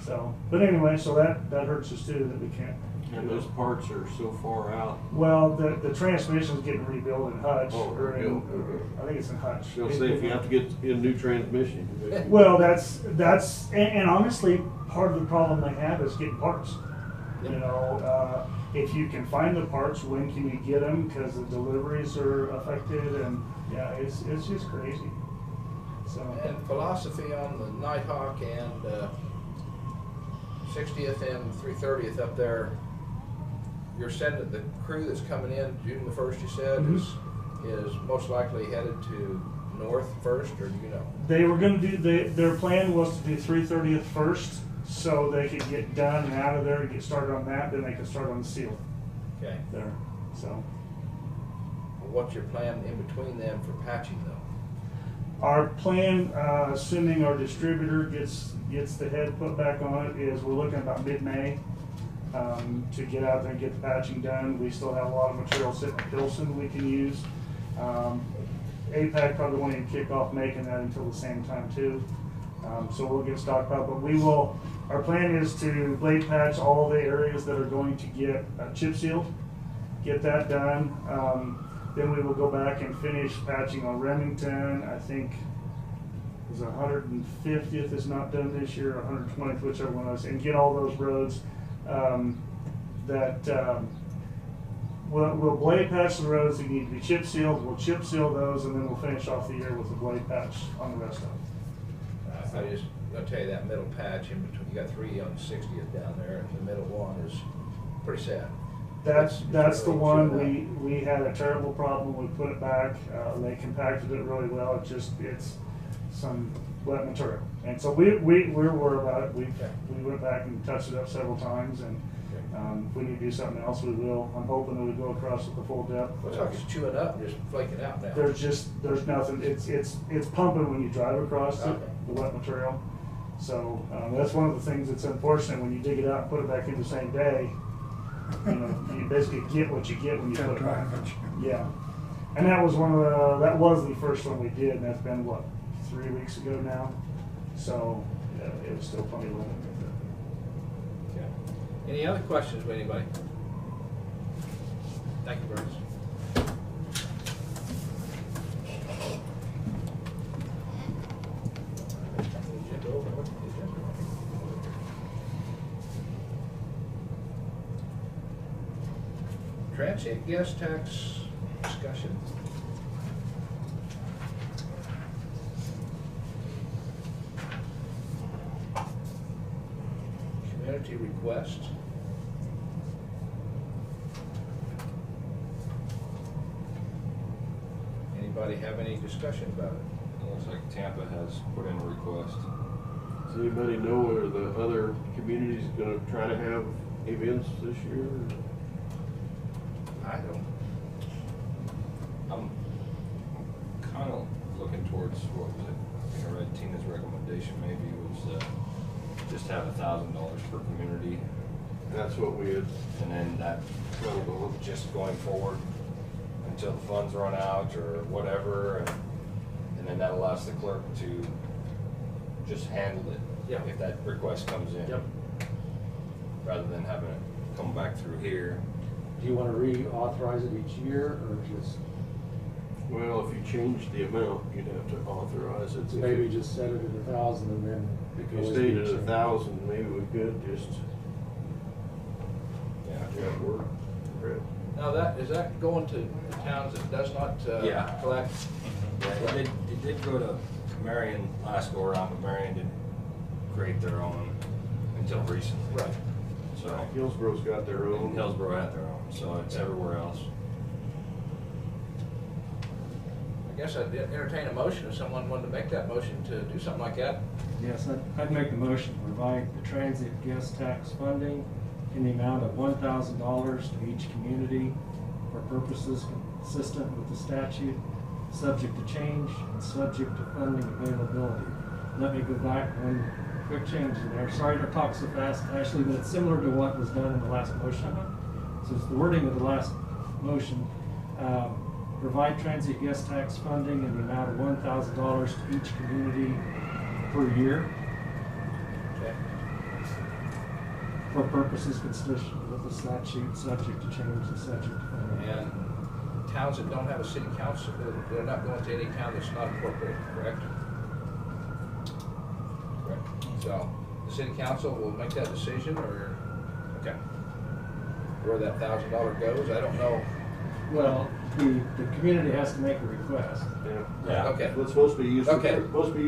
So, but anyway, so that hurts us too, that we can't. And those parts are so far out. Well, the transmission's getting rebuilt in Hutch, Oh, or in, rebuilt. I think it's in Hutch. They'll say if you have to get a new transmission. Well, that's, and honestly, part of the problem they have is getting parts. You know, if you can find the parts, when can you get them? Because the deliveries are affected, and yeah, it's just crazy. So. And philosophy on the Nighthawk and 60th and 330th up there, you're sending the crew that's coming in June the 1st, you said, is most likely headed to north first, or do you know? They were going to do, their plan was to do 330th first, so they could get done and out of there and get started on that, then they could start on the seal. Okay. There, so. What's your plan in between them for patching though? Our plan, assuming our distributor gets the head put back on it, is we're looking about mid-May to get out there and get the patching done. We still have a lot of material sitting in Pilsen we can use. APAC probably won't even kick off making that until the same time too. So we'll get stockpiled, but we will, our plan is to blade patch all the areas that are going to get chip sealed, get that done. Then we will go back and finish patching on Remington. I think it was 150th is not done this year, 120th, whichever one was, and get all those roads we'll blade patch the roads that need to be chip sealed. We'll chip seal those, and then we'll finish off the year with the blade patch on the rest of them. I'll tell you that middle patch in between, you got 3 on 60th down there, and the middle one is pretty sad. That's the really one we had a terrible problem. We put it back. They compacted it really well. It's some wet material, and so we're worried about it. We went back and touched it up several times, and if we need to do something else, we will. I'm hoping that we go across with the full depth. Looks like it's chewing up and just flaking out now. There's nothing. It's pumping when you drive across it, the wet material. So that's one of the things that's unfortunate when you dig it out and put it back in the same day. You know, you basically get what you get when you put it back. Yeah, and that was the first one we did, and that's been what, 3 weeks ago now. So it was still plenty long. Okay. Any other questions with anybody? Thank you, Burns. Transient guest tax discussion. Community request. Anybody have any discussion about it? It looks like Tampa has put in a request. Does anybody know where the other communities gonna try to have events this year? I don't. I'm kind of looking towards, what was it? I think I read Tina's recommendation maybe was just have $1,000 per community. That's what we had. And then that will just going forward until the funds run out or whatever, and then that allows the clerk to just handle it. Yeah. If that request comes in. Yep. Rather than having it come back through here. Do you want to reauthorize it each year, or just Well, if you change the amount, you'd have to authorize it. maybe just set it at 1,000 and then it If you goes stayed each at year? 1,000, maybe we could just, Yeah. that work. Now is that going to towns that does not Yeah. collect? Yeah, it did go to Marion last go around, but Marion didn't create their own until recently. Right. So Hillsboro's got their own. and Hillsborough had their own, so it's everywhere else. I guess I'd entertain a motion if someone wanted to make that motion to do something like that. Yes, I'd make the motion to provide the transit guest tax funding in the amount of $1,000 to each community for purposes consistent with the statute, subject to change and subject to funding availability. Let me go back one quick change in there. Sorry to talk so fast, Ashley, but it's similar to what was done in the last motion. So it's the wording of the last motion. Provide transit guest tax funding in the amount of $1,000 to each community per year Okay. for purposes consistent with the statute, subject to change and subject to funding. And towns that don't have a city council, they're not going to any town that's not incorporated, correct? Correct. So the city council will make that decision, or, okay. where that $1,000 goes? I don't know. Well, the community has to make a request. Yeah. Okay. It's supposed to be used Okay.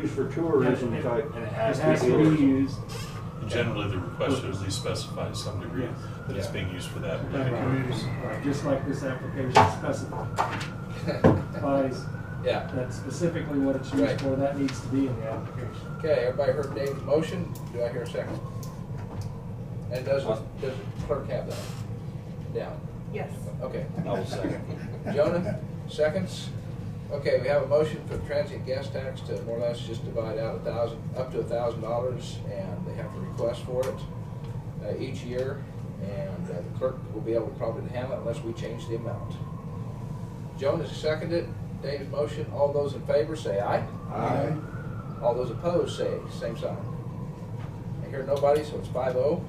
for tourism Yeah, type. And it It has has to to be. be used. Generally, the request should at least specify to some degree Yes. that it's Yeah. being used for that. Right, just like this application specifies Yeah. that specifically what it's used Right. for, that needs to be in the application. Okay, everybody heard Dave's motion? Do I hear a second? And does the clerk have that down? Yes. Okay. I will second. Jonah, seconds? Okay, we have a motion for the transient gas tax to more or less just divide out up to $1,000, and they have to request for it each year, and the clerk will be able probably to handle it unless we change the amount. Jonah seconded Dave's motion. All those in favor say aye. Aye. All those opposed say same sign. I hear nobody, so it's 5-0.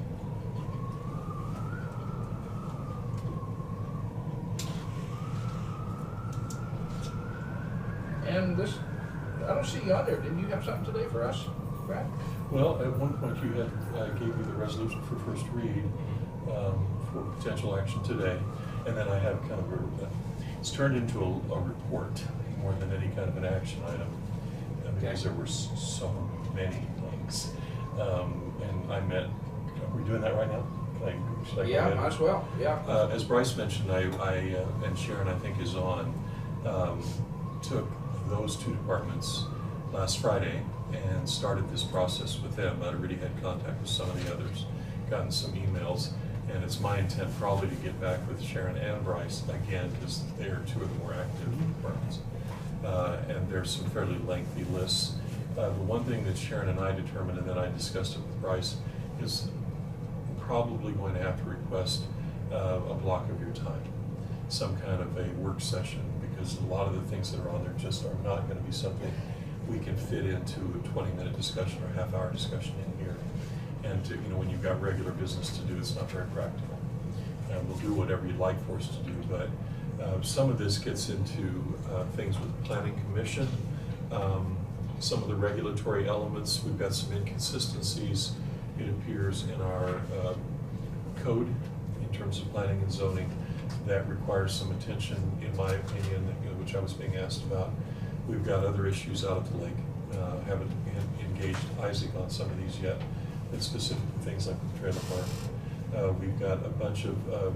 And this, I don't see you on there. Didn't you have something today for us, Brad? Well, at one point you had, gave me the resolution for first read, for potential action today, and then I have kind of it's turned into a report more than any kind of an action item, because there were so many things. And I met, are we doing that right now? Should I go Yeah, ahead? might as well, yeah. As Bryce mentioned, I and Sharon I think is on, took those two departments last Friday and started this process with them. I'd already had contact with some of the others, gotten some emails, and it's my intent probably to get back with Sharon and Bryce again, because they are two of the more active departments. And there's some fairly lengthy lists. The one thing that Sharon and I determined, and then I discussed it with Bryce, is probably going to have to request a block of your time, some kind of a work session, because a lot of the things that are on there just are not going to be something we can fit into a 20-minute discussion or a half-hour discussion in here. And to, when you've got regular business to do, it's not very practical. And we'll do whatever you'd like for us to do, but some of this gets into things with the Planning Commission, some of the regulatory elements. We've got some inconsistencies, it appears, in our code in terms of planning and zoning that requires some attention, in my opinion, which I was being asked about. We've got other issues out at the lake. Haven't engaged Isaac on some of these yet, but specific things like the trailer park. We've got a bunch of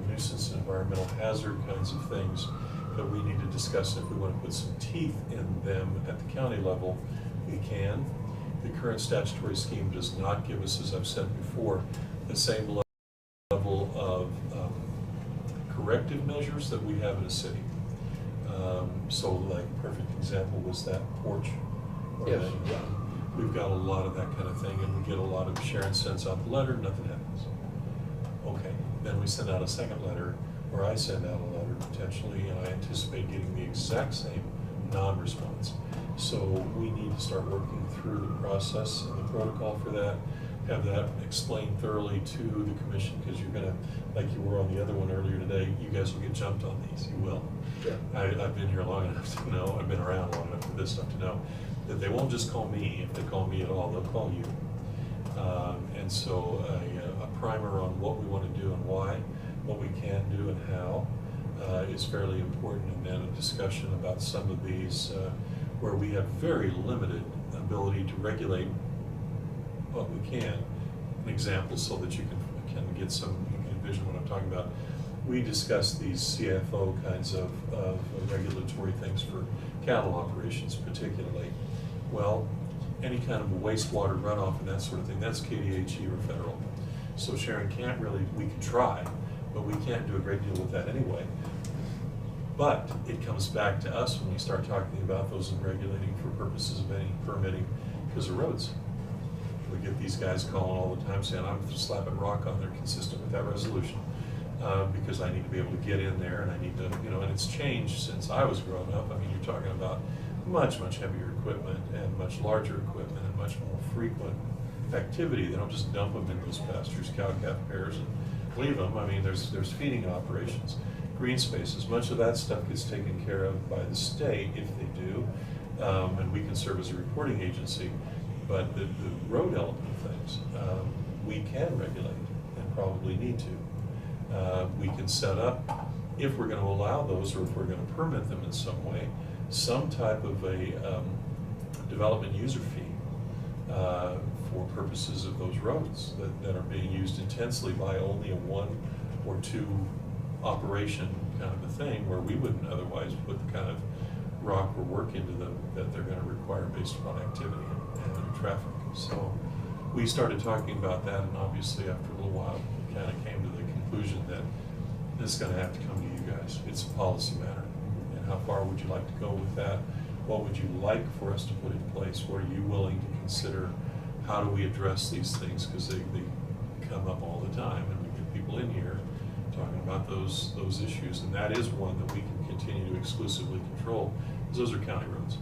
nuisance and environmental hazard kinds of things that we need to discuss. If we want to put some teeth in them at the county level, we can. The current statutory scheme does not give us, as I've said before, the same level of corrective measures that we have in a city. So like a perfect example was that porch. Yes. We've got a lot of that kind of thing, and we get a lot of Sharon sends out the letter, nothing happens. Okay, then we send out a second letter, or I send out a letter potentially, and I anticipate getting the exact same non-response. So we need to start working through the process and the protocol for that, have that explained thoroughly to the commission, because you're gonna, like you were on the other one earlier today, you guys will get jumped on these, you will. Yeah. I've been here long enough to know, I've been around long enough for this stuff to know, that they won't just call me. If they call me at all, they'll call you. And so a primer on what we want to do and why, what we can do and how, is fairly important, and then a discussion about some of these where we have very limited ability to regulate what we can. An example so that you can get some, you can envision what I'm talking about. We discussed these CFO kinds of regulatory things for cattle operations particularly. Well, any kind of wastewater runoff and that sort of thing, that's KDHE or federal. So Sharon can't really, we can try, but we can't do a great deal with that anyway. But it comes back to us when we start talking about those and regulating for purposes of any permitting, because of roads. We get these guys calling all the time saying, I'm slapping rock on there consistent with that resolution, because I need to be able to get in there, and I need to, and it's changed since I was growing up. I mean, you're talking about much, much heavier equipment and much larger equipment and much more frequent activity. They don't just dump them in those pastures, cow-calf pairs, and leave them. I mean, there's feeding operations, green spaces. Much of that stuff gets taken care of by the state if they do, and we can serve as a reporting agency. But the road element of things, we can regulate and probably need to. we can set up, if we're gonna allow those, or if we're gonna permit them in some way, some type of a development user fee for purposes of those roads that are being used intensely by only a one or two operation kind of a thing, where we wouldn't otherwise put the kind of rock or work into them that they're gonna require based upon activity and traffic. So we started talking about that, and obviously after a little while, we kind of came to the conclusion that this is gonna have to come to you guys. It's a policy matter. And how far would you like to go with that? What would you like for us to put in place? What are you willing to consider? How do we address these things? Because they come up all the time, and we get people in here talking about those issues. And that is one that we can continue to exclusively control, because those are county roads.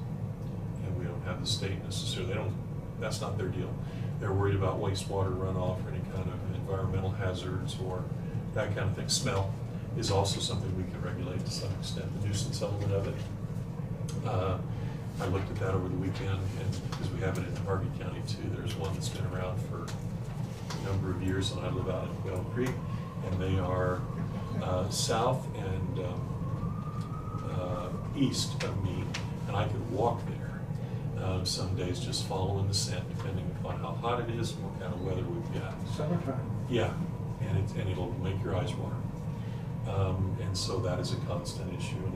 And we don't have the state necessarily, that's not their deal. They're worried about wastewater runoff or any kind of environmental hazards or that kind of thing. Smell is also something we can regulate to some extent, the nuisance element of it. I looked at that over the weekend, and because we have it in Harvey County too. There's one that's been around for a number of years, and I live out in Quail Creek, and they are south and east of me, and I could walk there some days just following the scent, depending upon how hot it is and what kind of weather we've got. Summertime. Yeah, and it'll make your eyes water. And so that is a constant issue, and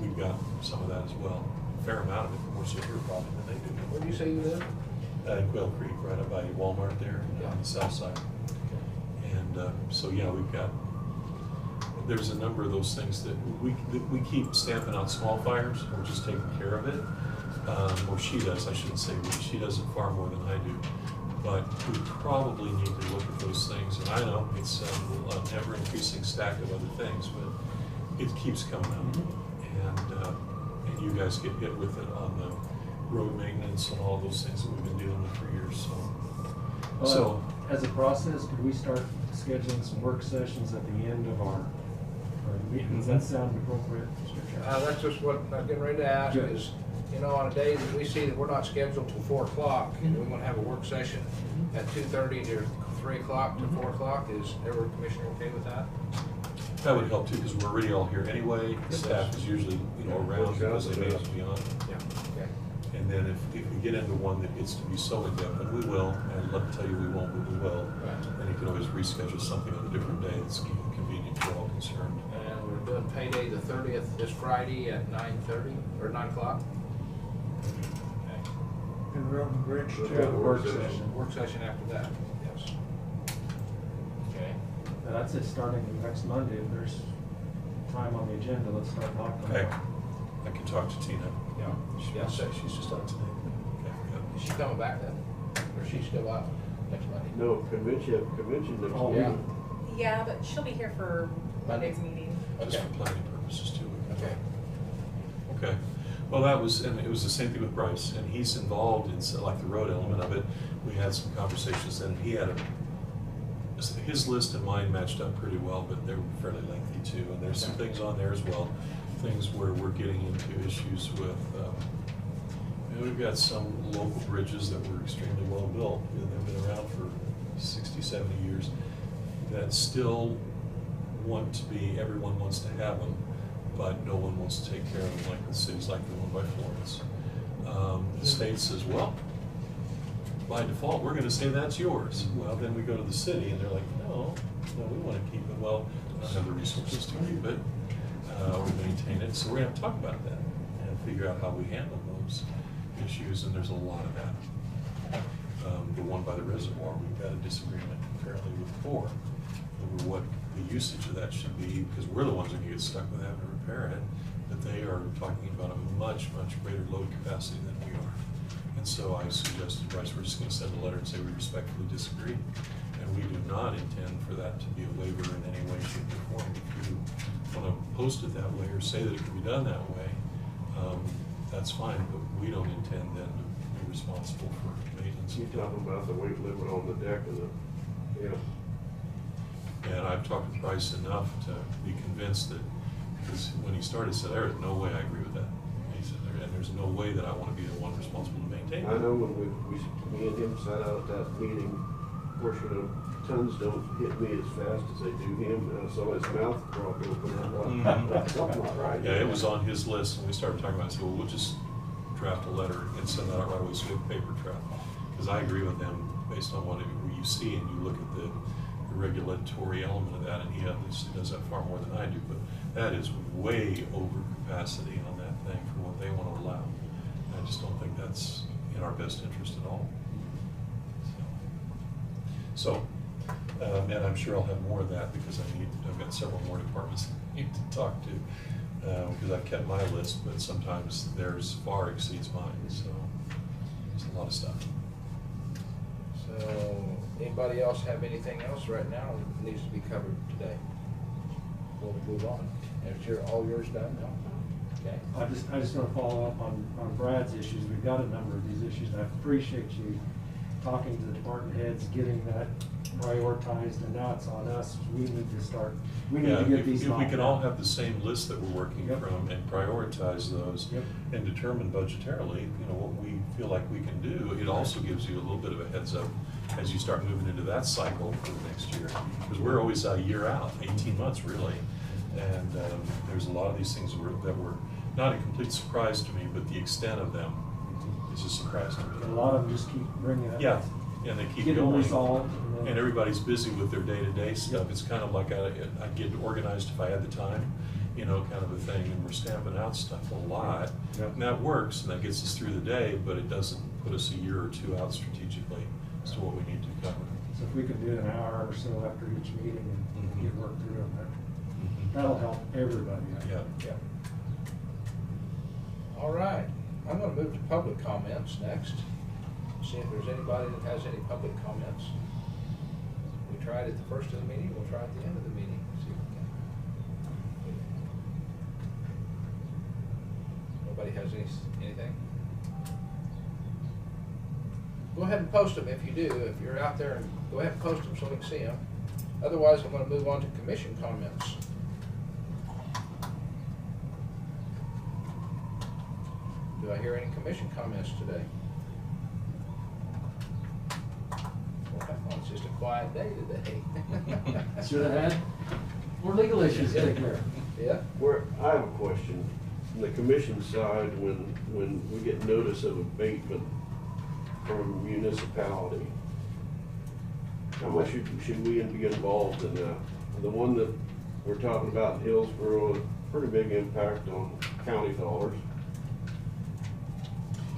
we've got some of that as well. A fair amount of it, more severe problem than they do. Where do you say you live? In Quail Creek, right up by Walmart there on the south side. And so yeah, there's a number of those things that we keep stamping out small fires, or just taking care of it. Or she does, I shouldn't say we, she does it far more than I do. But we probably need to look at those things, and I know it's an ever-increasing stack of other things, but it keeps coming up. And you guys get hit with it on the road maintenance and all those things that we've been dealing with for years, so. As a process, could we start scheduling some work sessions at the end of our meetings? Does that sound appropriate, Mr. Chairman? That's just what I'm getting ready to ask Good. is, on a day that we see that we're not scheduled till 4 o'clock, and we want to have a work session at 2:30 to 3 o'clock to 4 o'clock, is every commissioner okay with that? That would help too, because we're already all here anyway. The staff is usually, around because they may have to be on. Yeah. Okay. And then if we get into one that gets to be so in-depth, and we will, and I'd love to tell you we won't, but we will, then you can always reschedule something on a different day that's convenient for all concerned. And we're doing payday the 30th this Friday at 9:30 or 9 o'clock. Okay. And Road and Bridge Yeah, too. Work session after that, yes. Okay. And I'd say starting next Monday, if there's time on the agenda, let's start talking Okay, about. I can talk to Tina. Yeah. She's just out today. Okay, Is she coming back then? Or is she still out next Monday? No, convention next Oh, week. yeah. Yeah, but she'll be here for Monday's meeting. good. Just Okay. for planning purposes too. we can Okay. talk. Okay. Well, and it was the same thing with Bryce, and he's involved in, like, the road element of it. We had some conversations, and he had his list and mine matched up pretty well, but they were fairly lengthy too. And there's some things on there as well, things where we're getting into issues with, we've got some local bridges that were extremely well built, and they've been around for 60, 70 years, that still everyone wants to have them, but no one wants to take care of them, like the cities like the one by Florence. The state says, well, by default, we're gonna say that's yours. Well, then we go to the city and they're like, no, we wanna keep it. Well, we don't have the resources to keep it, or maintain it, so we're gonna have to talk about that and figure out how we handle those issues, and there's a lot of that. The one by the reservoir, we've got a disagreement apparently with CORE over what the usage of that should be, because we're the ones that get stuck with having to repair it, but they are talking about a much, much greater load capacity than we are. And so I suggested, Bryce, we're just gonna send a letter and say we respectfully disagree, and we do not intend for that to be a waiver in any way, shape, or form. If you wanna post it that way or say that it can be done that way, that's fine, but we don't intend then to be responsible for maintenance. You talking about the weight limit on the deck of the, yeah. And I've talked with Bryce enough to be convinced that, because when he started, he said, there is no way I agree with that. He said, and there's no way that I want to be the one responsible to maintain it. I know when me and him sat out at that meeting course, you know, tons don't hit me as fast as they do him, and I saw his mouth drop open. I'm like, something not right. Yeah, it was on his list, and we started talking about it. So we'll just draft a letter and send that out right away, so we have a paper trail. Because I agree with him based on what you see, and you look at the regulatory element of that, and he obviously does that far more than I do. But that is way over capacity on that thing for what they want to allow. And I just don't think that's in our best interest at all. So, and I'm sure I'll have more of that because I've got several more departments I need to talk to. Because I've kept my list, but sometimes theirs far exceeds mine, so it's a lot of stuff. So, anybody else have anything else right now that needs to be covered today? We'll move on. Is all yours done now? Okay. I just want to follow up on Brad's issues. We've got a number of these issues, and I appreciate you talking to the department heads, getting that prioritized, and now it's on us. We need to start, we need to get these. If we can all have the same list that we're working from and prioritize those and determine budgetarily, you know, what we feel like we can do, it also gives you a little bit of a heads up as you start moving into that cycle for the next year. Because we're always a year out, 18 months really. And there's a lot of these things that were not a complete surprise to me, but the extent of them is a surprise to me. And a lot of them just keep bringing it up. Yeah, and they keep Get them going. resolved, And everybody's busy with their day-to-day stuff. It's kind of like I'd get organized if I had the time, you know, kind of a thing. And we're stamping out stuff a lot. And that works, and that gets us through the day, but it doesn't put us a year or two out strategically as to what we need to cover. So if we could do an hour or so after each meeting and get work through them, that'll help everybody. Yeah. All right, I'm gonna move to public comments next. See if there's anybody that has any public comments. We tried at the first of the meeting, we'll try at the end of the meeting. See if we can. Nobody has anything? Go ahead and post them if you do. If you're out there, and go ahead and post them so we can see them. Otherwise, I'm gonna move on to commission comments. Do I hear any commission comments today? Well, it's just a quiet day today. Should have had more legal issues to take care of. Yeah. I have a question. From the commission side, when we get notice of abatement from a municipality, how much should we be involved in that? The one that we're talking about in Hillsborough, pretty big impact on county dollars.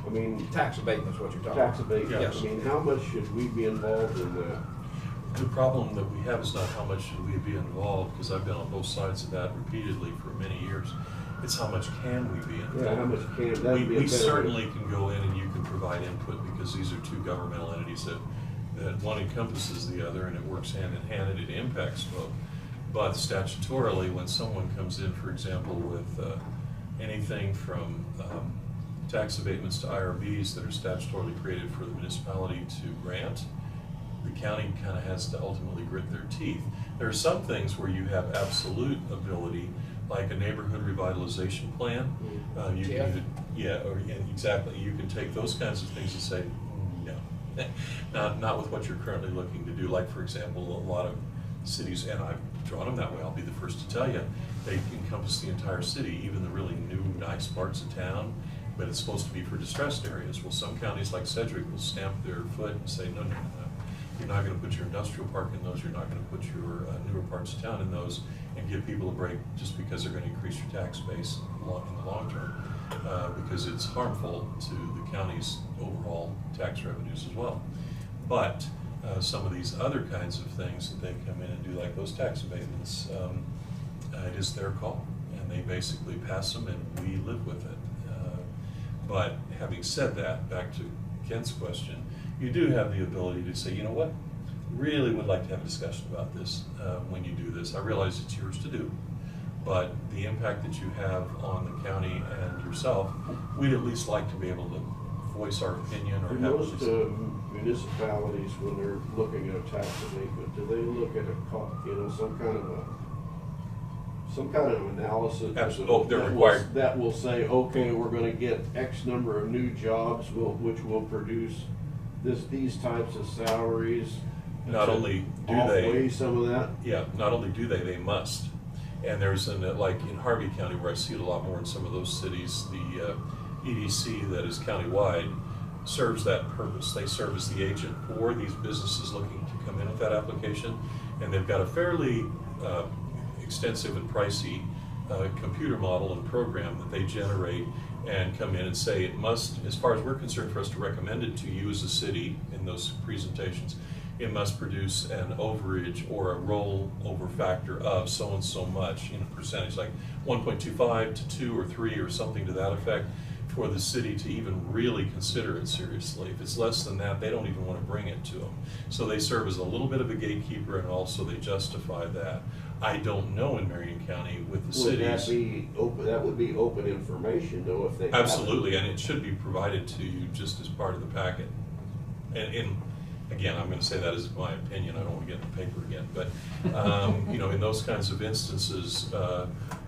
I mean, tax abatement is what you're talking about. Tax abatement. Yes. I mean, how much should we be involved in that? The problem that we have is not how much should we be involved, because I've been on both sides of that repeatedly for many years. It's how much can we be involved. Yeah, how much can that be? We certainly can go in and you can provide input, because these are two governmental entities that one encompasses the other, and it works hand in hand, and it impacts both. But statutorily, when someone comes in, for example, with anything from tax abatements to IRBs that are statutorily created for the municipality to grant, the county kind of has to ultimately grit their teeth. There are some things where you have absolute ability, like a neighborhood revitalization plan. You can, exactly. You can take those kinds of things and say, no, not with what you're currently looking to do. Like, for example, a lot of cities, and I've drawn them that way, I'll be the first to tell you, they encompass the entire city, even the really new, nice parts of town, but it's supposed to be for distressed areas. Well, some counties like Sedgwick will stamp their foot and say, no. You're not going to put your industrial park in those, you're not going to put your newer parts of town in those, and give people a break just because they're going to increase your tax base in the long term, because it's harmful to the county's overall tax revenues as well. But some of these other kinds of things that they come in and do, like those tax abatements, it is their call, and they basically pass them and we live with it. But having said that, back to Kent's question, you do have the ability to say, you know what, really would like to have a discussion about this when you do this. I realize it's yours to do, but the impact that you have on the county and yourself, we'd at least like to be able to voice our opinion or have most municipalities, when they're looking at a tax abatement, do they look at some kind of analysis? Absolutely. They're required. That will say, okay, we're going to get X number of new jobs, which will produce these types of salaries, not only do Off-way they, some of that? yeah, not only do they must. And there's like in Harvey County, where I see it a lot more in some of those cities, the EDC that is countywide serves that purpose. They serve as the agent for these businesses looking to come in with that application, and they've got a fairly extensive and pricey computer model and program that they generate and come in and say it must, as far as we're concerned, for us to recommend it to you as a city in those presentations, it must produce an overage or a rollover factor of so and so much in a percentage, like 1.25 to 2 or 3 or something to that effect, for the city to even really consider it seriously. If it's less than that, they don't even want to bring it to them. So they serve as a little bit of a gatekeeper, and also they justify that. I don't know in Marion County with the Would that cities. be open, that would be open information though, if they have it? Absolutely, and it should be provided to you just as part of the packet. And again, I'm going to say that as my opinion. I don't want to get in the paper again, but you know, in those kinds of instances,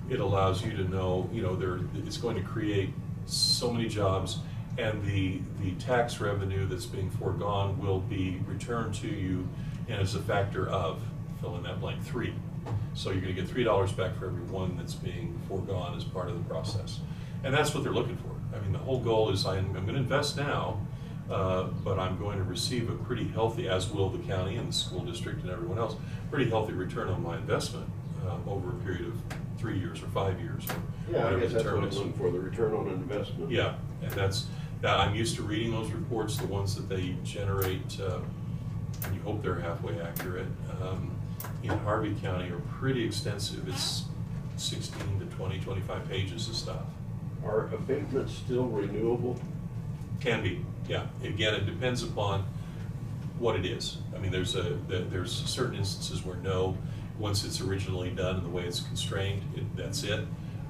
it allows you to know, you know, it's going to create so many jobs, and the tax revenue that's being foregone will be returned to you, and as a factor of, fill in that blank, 3. So you're going to get $3 back for every one that's being foregone as part of the process. And that's what they're looking for. I mean, the whole goal is I'm going to invest now, but I'm going to receive a pretty healthy, as will the county and the school district and everyone else, pretty healthy return on my investment over a period of 3 years or 5 years or Yeah, I whatever guess the that's term what I'm is. looking for, the return on investment. Yeah, and that I'm used to reading those reports, the ones that they generate, and you hope they're halfway accurate. In Harvey County are pretty extensive. It's 16 to 20, 25 pages of stuff. Are abatements still renewable? Can be, yeah. Again, it depends upon what it is. I mean, there's certain instances where no, once it's originally done and the way it's constrained, that's it.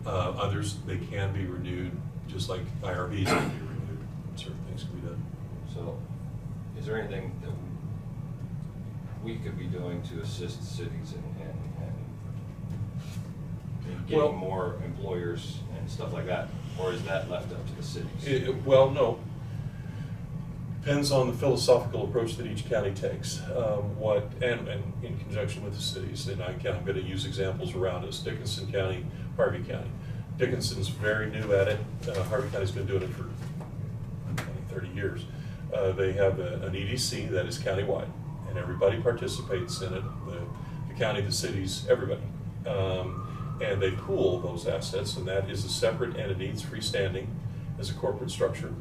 Others, they can be renewed, just like IRBs can be renewed. Certain things can be done. So, is there anything that we could be doing to assist cities in getting Well, more employers and stuff like that? Or is that left up to the cities? Well, no. Depends on the philosophical approach that each county takes. And in conjunction with the cities. And I'm going to use examples around us: Dickinson County, Harvey County. Dickinson's very new at it. Harvey County's been doing it for 20, 30 years. They have an EDC that is countywide, and everybody participates in it. The county, the cities, everybody. And they pool those assets, and that is a separate entity. It's freestanding as a corporate structure.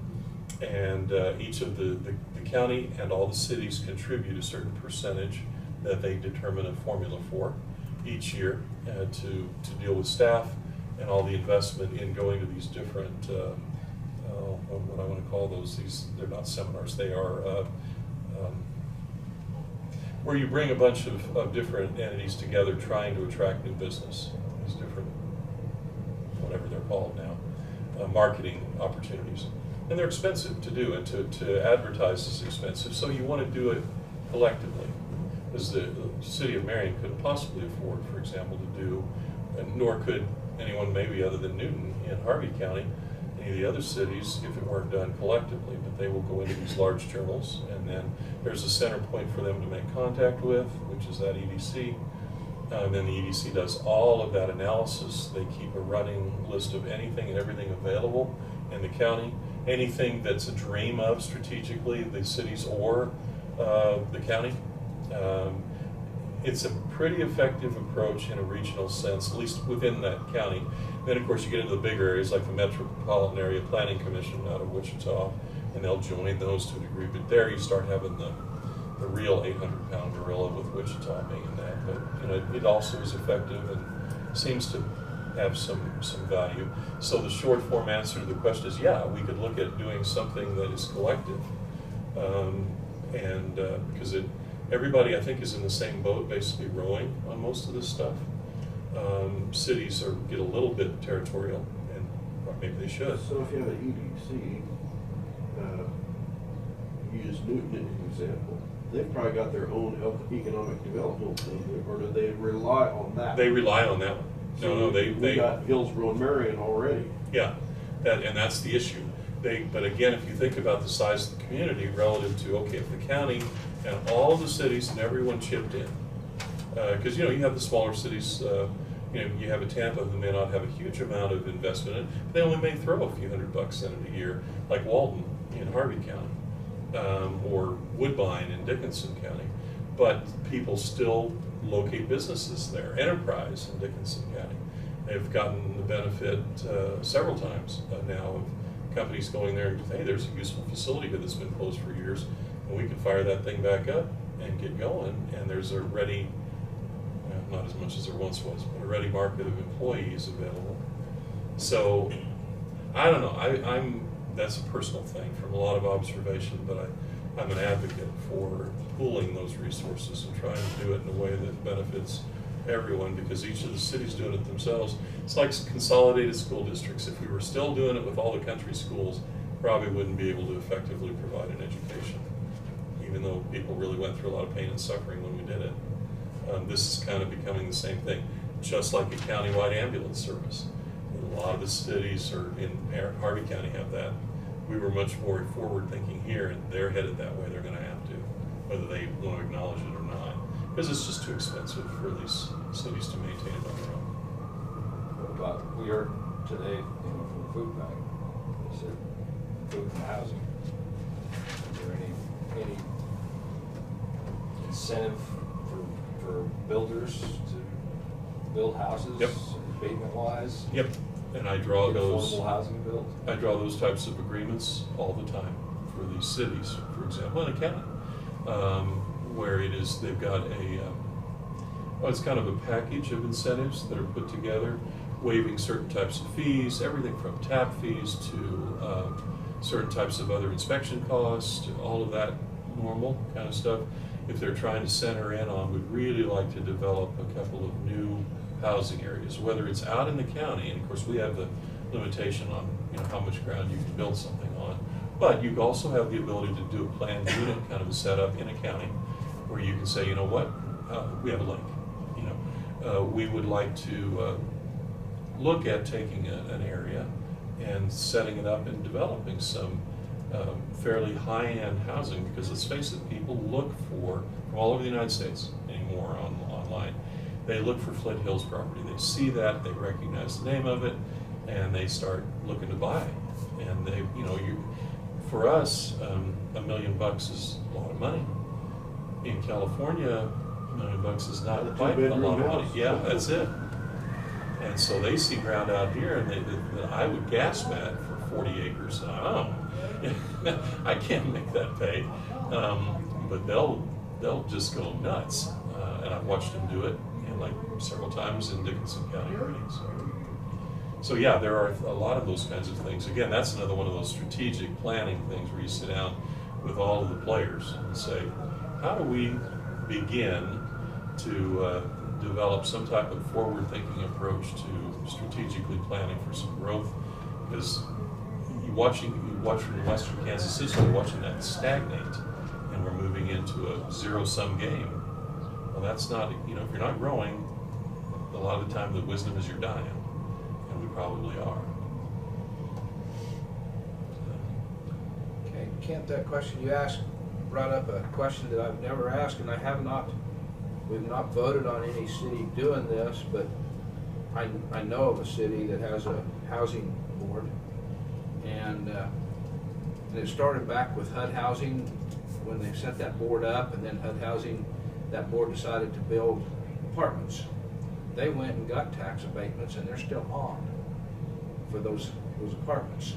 And each of the county and all the cities contribute a certain percentage that they determine a formula for each year to deal with staff and all the investment in going to these different, what I want to call those, they're not seminars, they are where you bring a bunch of different entities together trying to attract new business, these different, whatever they're called now, marketing opportunities. And they're expensive to do, and to advertise is expensive, so you want to do it collectively. Because the city of Marion couldn't possibly afford, for example, to do, and nor could anyone maybe other than Newton in Harvey County, any of the other cities, if it weren't done collectively. But they will go into these large journals, and then there's a center point for them to make contact with, which is that EDC. And then the EDC does all of that analysis. They keep a running list of anything and everything available in the county. Anything that's a dream of strategically, the cities or the county. It's a pretty effective approach in a regional sense, at least within that county. Then, of course, you get into the bigger areas like the Metropolitan Area Planning Commission out of Wichita, and they'll join those to a degree. But there you start having the real 800-pound gorilla with Wichita being in that. But you know, it also is effective and seems to have some value. So the short form answer to the question is, yeah, we could look at doing something that is collective, because everybody I think is in the same boat, basically rowing on most of this stuff. Cities get a little bit territorial, and or maybe they should. So if you have an EDC, use Newton as an example, they've probably got their own economic development, or do they rely on that? They rely on that one. So they got Hillsborough and Marion already. Yeah, and that's the issue. But again, if you think about the size of the community relative to, okay, if the county and all the cities and everyone chipped in, because you have the smaller cities, you have a Tampa who may not have a huge amount of investment in it, but they only may throw a few $100 in it a year, like Walton in Harvey County, or Woodbine in Dickinson County. But people still locate businesses there. Enterprise in Dickinson County, they've gotten the benefit several times now of companies going there and hey, there's a useful facility here that's been closed for years, and we can fire that thing back up and get going, and there's a ready, not as much as there once was, but a ready market of employees available. So, I don't know, that's a personal thing from a lot of observation, but I'm an advocate for pooling those resources and trying to do it in a way that benefits everyone, because each of the cities doing it themselves. It's like consolidated school districts. If we were still doing it with all the country schools, probably wouldn't be able to effectively provide an education, even though people really went through a lot of pain and suffering when we did it. This is kind of becoming the same thing, just like a countywide ambulance service. A lot of the cities in Harvey County have that. We were much more forward-thinking here, and they're headed that way. They're going to have to, whether they want to acknowledge it or not, because it's just too expensive for these cities to maintain it on their own. But we heard today, from the food bank, they said food and housing. Is there any incentive for builders to build houses? Yep. Abatement-wise? Yep. And I draw those. Affordable housing built? I draw those types of agreements all the time for these cities, for example, in a county, where they've got it's kind of a package of incentives that are put together, waiving certain types of fees, everything from tap fees to certain types of other inspection costs, to all of that normal kind of stuff. If they're trying to center in on, we'd really like to develop a couple of new housing areas, whether it's out in the county, and of course we have the limitation on how much ground you can build something on, but you also have the ability to do a planned unit kind of a setup in a county where you can say, what, we have a lake, we would like to look at taking an area and setting it up and developing some fairly high-end housing, because let's face it, people look for, from all over the United States anymore online, they look for Flint Hills property. They see that, they recognize the name of it, and they start looking to buy. And they, for us, $1 million is a lot of money. In California, $1 million is not quite a lot of money. Yeah, that's it. And so they see ground out here, and that I would gasp at for 40 acres. I can't make that pay, but they'll just go nuts. And I've watched them do it, like several times in Dickinson County already. So yeah, there are a lot of those kinds of things. Again, that's another one of those strategic planning things where you sit down with all of the players and say, how do we begin to develop some type of forward-thinking approach to strategically planning for some growth? Because you watch from western Kansas City, you're watching that stagnate, and we're moving into a zero-sum game. Well, that's not, if you're not growing, a lot of the time the wisdom is you're dying, and we probably are. Okay, Kent, that question you asked brought up a question that I've never asked, and we've not voted on any city doing this, but I know of a city that has a housing board, and it started back with HUD Housing when they set that board up, and then HUD Housing, that board decided to build apartments. They went and got tax abatements, and they're still on for those apartments.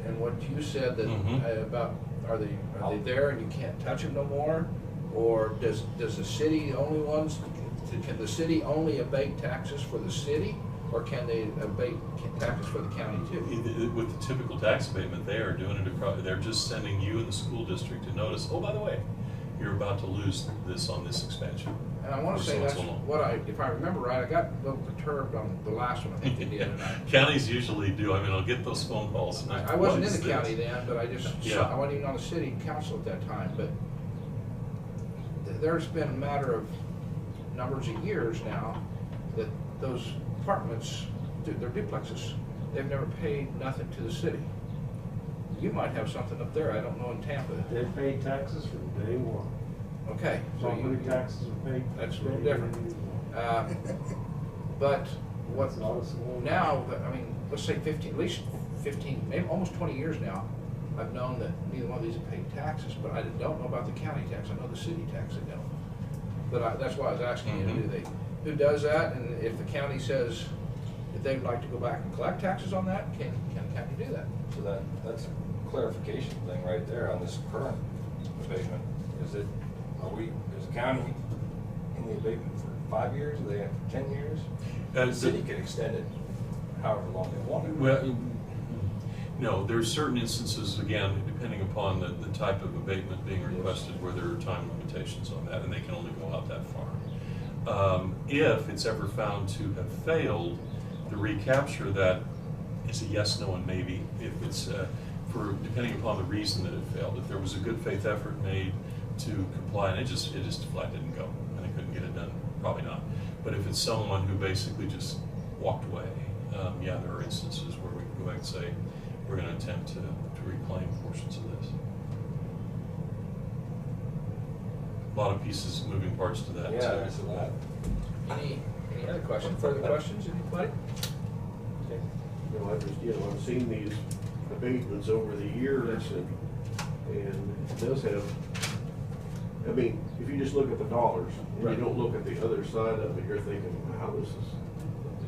And what you said that about are they there and you can't touch them no more, or does the city only ones? Can the city only abate taxes for the city, or can they abate taxes for the county too? With the typical tax abatement, they are doing it across. They're just sending you and the school district a notice. Oh, by the way, you're about to lose this on this expansion. And I want to say that's what if I remember right, I got a little perturbed on the last one. I think they did. Counties usually do. I mean, I'll get those phone calls. And I wasn't in the county then, but I wasn't even on the city council at that time. But there's been a matter of numbers of years now that those apartments, they're duplexes, they've never paid nothing to the city. You might have something up there, I don't know in Tampa. They paid taxes from day one. Okay, so Property you, taxes are paid. that's a little day different. one. But what, It's not a small- now, I mean, let's say 15, at least 15, maybe almost 20 years now, I've known that neither one of these have paid taxes, but I don't know about the county tax. I know the city tax they don't. But that's why I was asking you, who does that? And if the county says that they'd like to go back and collect taxes on that, can the county do that? So that's a clarification thing right there on this current abatement. Is the county in the abatement for 5 years? Are they have 10 years? The city could extend it however long they want. Well, no, there's certain instances, again, depending upon the type of abatement being requested, where there are time limitations on that, and they can only go out that far. If it's ever found to have failed, the recapture of that is a yes, no, and maybe. If it's depending upon the reason that it failed. If there was a good faith effort made to comply, and it just flat didn't go, and they couldn't get it done, probably not. But if it's someone who basically just walked away, yeah, there are instances where we can go back and say, we're going to attempt to reclaim portions of this. A lot of pieces, moving parts to that. Yeah, too. there's a lot. Any other questions, further questions, anybody? I've seen these abatements over the years, and it does have, I mean, if you just look at the dollars, and you don't look at the other side of it, you're thinking, wow, this is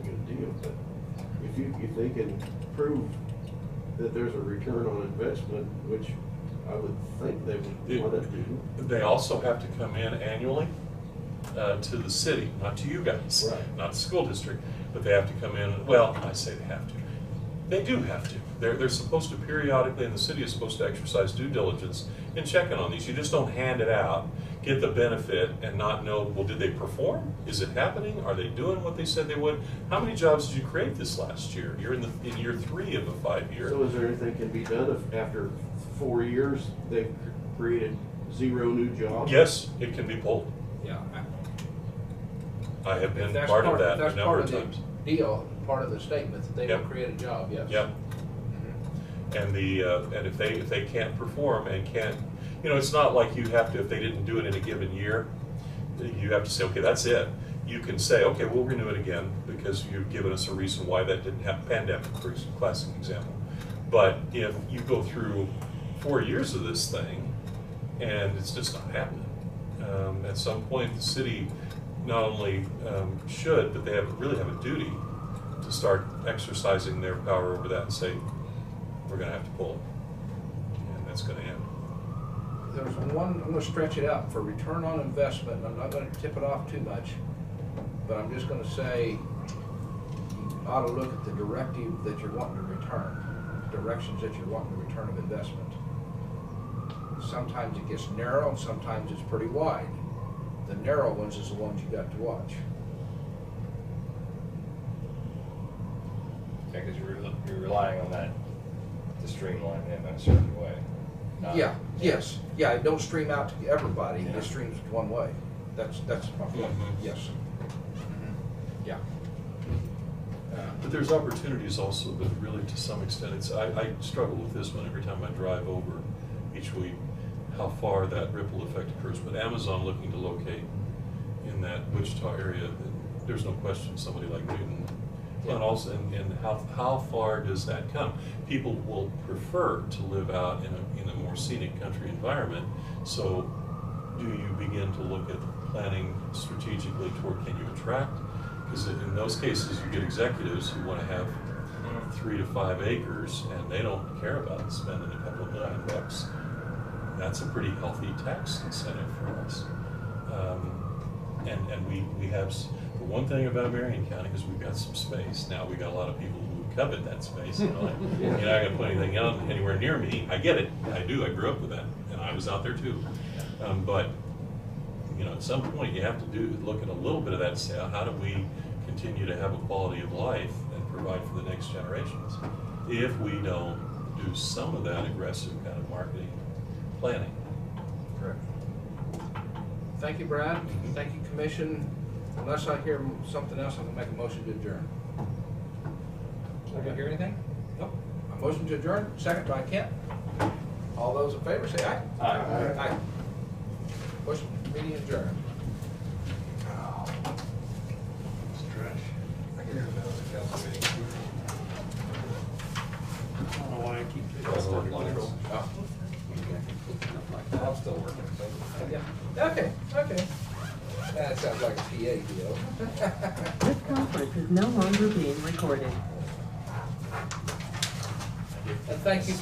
a good deal. But if they can prove that there's a return on investment, which I would think they would want to do. They also have to come in annually to the city, not to you guys, not the school district, but they have to come in, well, I say they have to. They do have to. They're supposed to periodically, and the city is supposed to exercise due diligence in checking on these. You just don't hand it out, get the benefit, and not know, well, did they perform? Is it happening? Are they doing what they said they would? How many jobs did you create this last year? You're in year 3 of a 5-year. So is there anything can be done if after 4 years they've created 0 new jobs? Yes, it can be pulled. Yeah. I have been That's part of that a that's number part of the times. deal, part of the statement that they will Yep. create a job, yes. Yep. And and if they can't perform and can't, it's not like you have to, if they didn't do it in a given year, you have to say, okay, that's it. You can say, okay, we'll renew it again because you've given us a reason why that didn't happen. Pandemic, for a classic example. But if you go through 4 years of this thing and it's just not happening, at some point the city not only should, but they really have a duty to start exercising their power over that and say, we're going to have to pull it, and that's going to end. There's one, I'm going to stretch it out for return on investment, and I'm not going to tip it off too much, but I'm just going to say you ought to look at the directive that you're wanting to return, directions that you're wanting to return of investment. Sometimes it gets narrow, and sometimes it's pretty wide. The narrow ones is the ones you got to watch. Yeah, because you're relying on that to streamline them in a certain way. Yeah, yes, yeah, it don't stream out to everybody, it streams one way. That's my point, yes. Yeah. But there's opportunities also, but really to some extent, I struggle with this one every time I drive over each week, how far that ripple effect occurs. But Amazon looking to locate in that Wichita area, there's no question somebody like Newton. And also, and how far does that come? People will prefer to live out in a more scenic country environment. So, do you begin to look at planning strategically toward, can you attract? Because in those cases, you get executives who want to have 3 to 5 acres, and they don't care about spending a couple of $1 million. That's a pretty healthy tax incentive for us. And we have. The one thing about Marion County is we've got some space. Now, we got a lot of people who covet that space. Like, you're not going to put anything out anywhere near me. I get it. I do. I grew up with that, and I was out there too. But at some point, you have to look at a little bit of that and say, how do we continue to have a quality of life and provide for the next generations? If we don't do some of that aggressive kind of marketing planning. Correct. Thank you, Brad. Thank you, Commission. Unless I hear something else, I'm going to make a motion to adjourn. Did you hear anything? Nope. A motion to adjourn, second by Kent. All those in favor say aye. Aye. Aye. Motion, meeting adjourned. I can remember the council meeting. I don't know why I keep. Oh. I'm still working. so- Yeah. Okay, okay. That sounds like a PA deal. This conference is no longer being recorded. And thank you for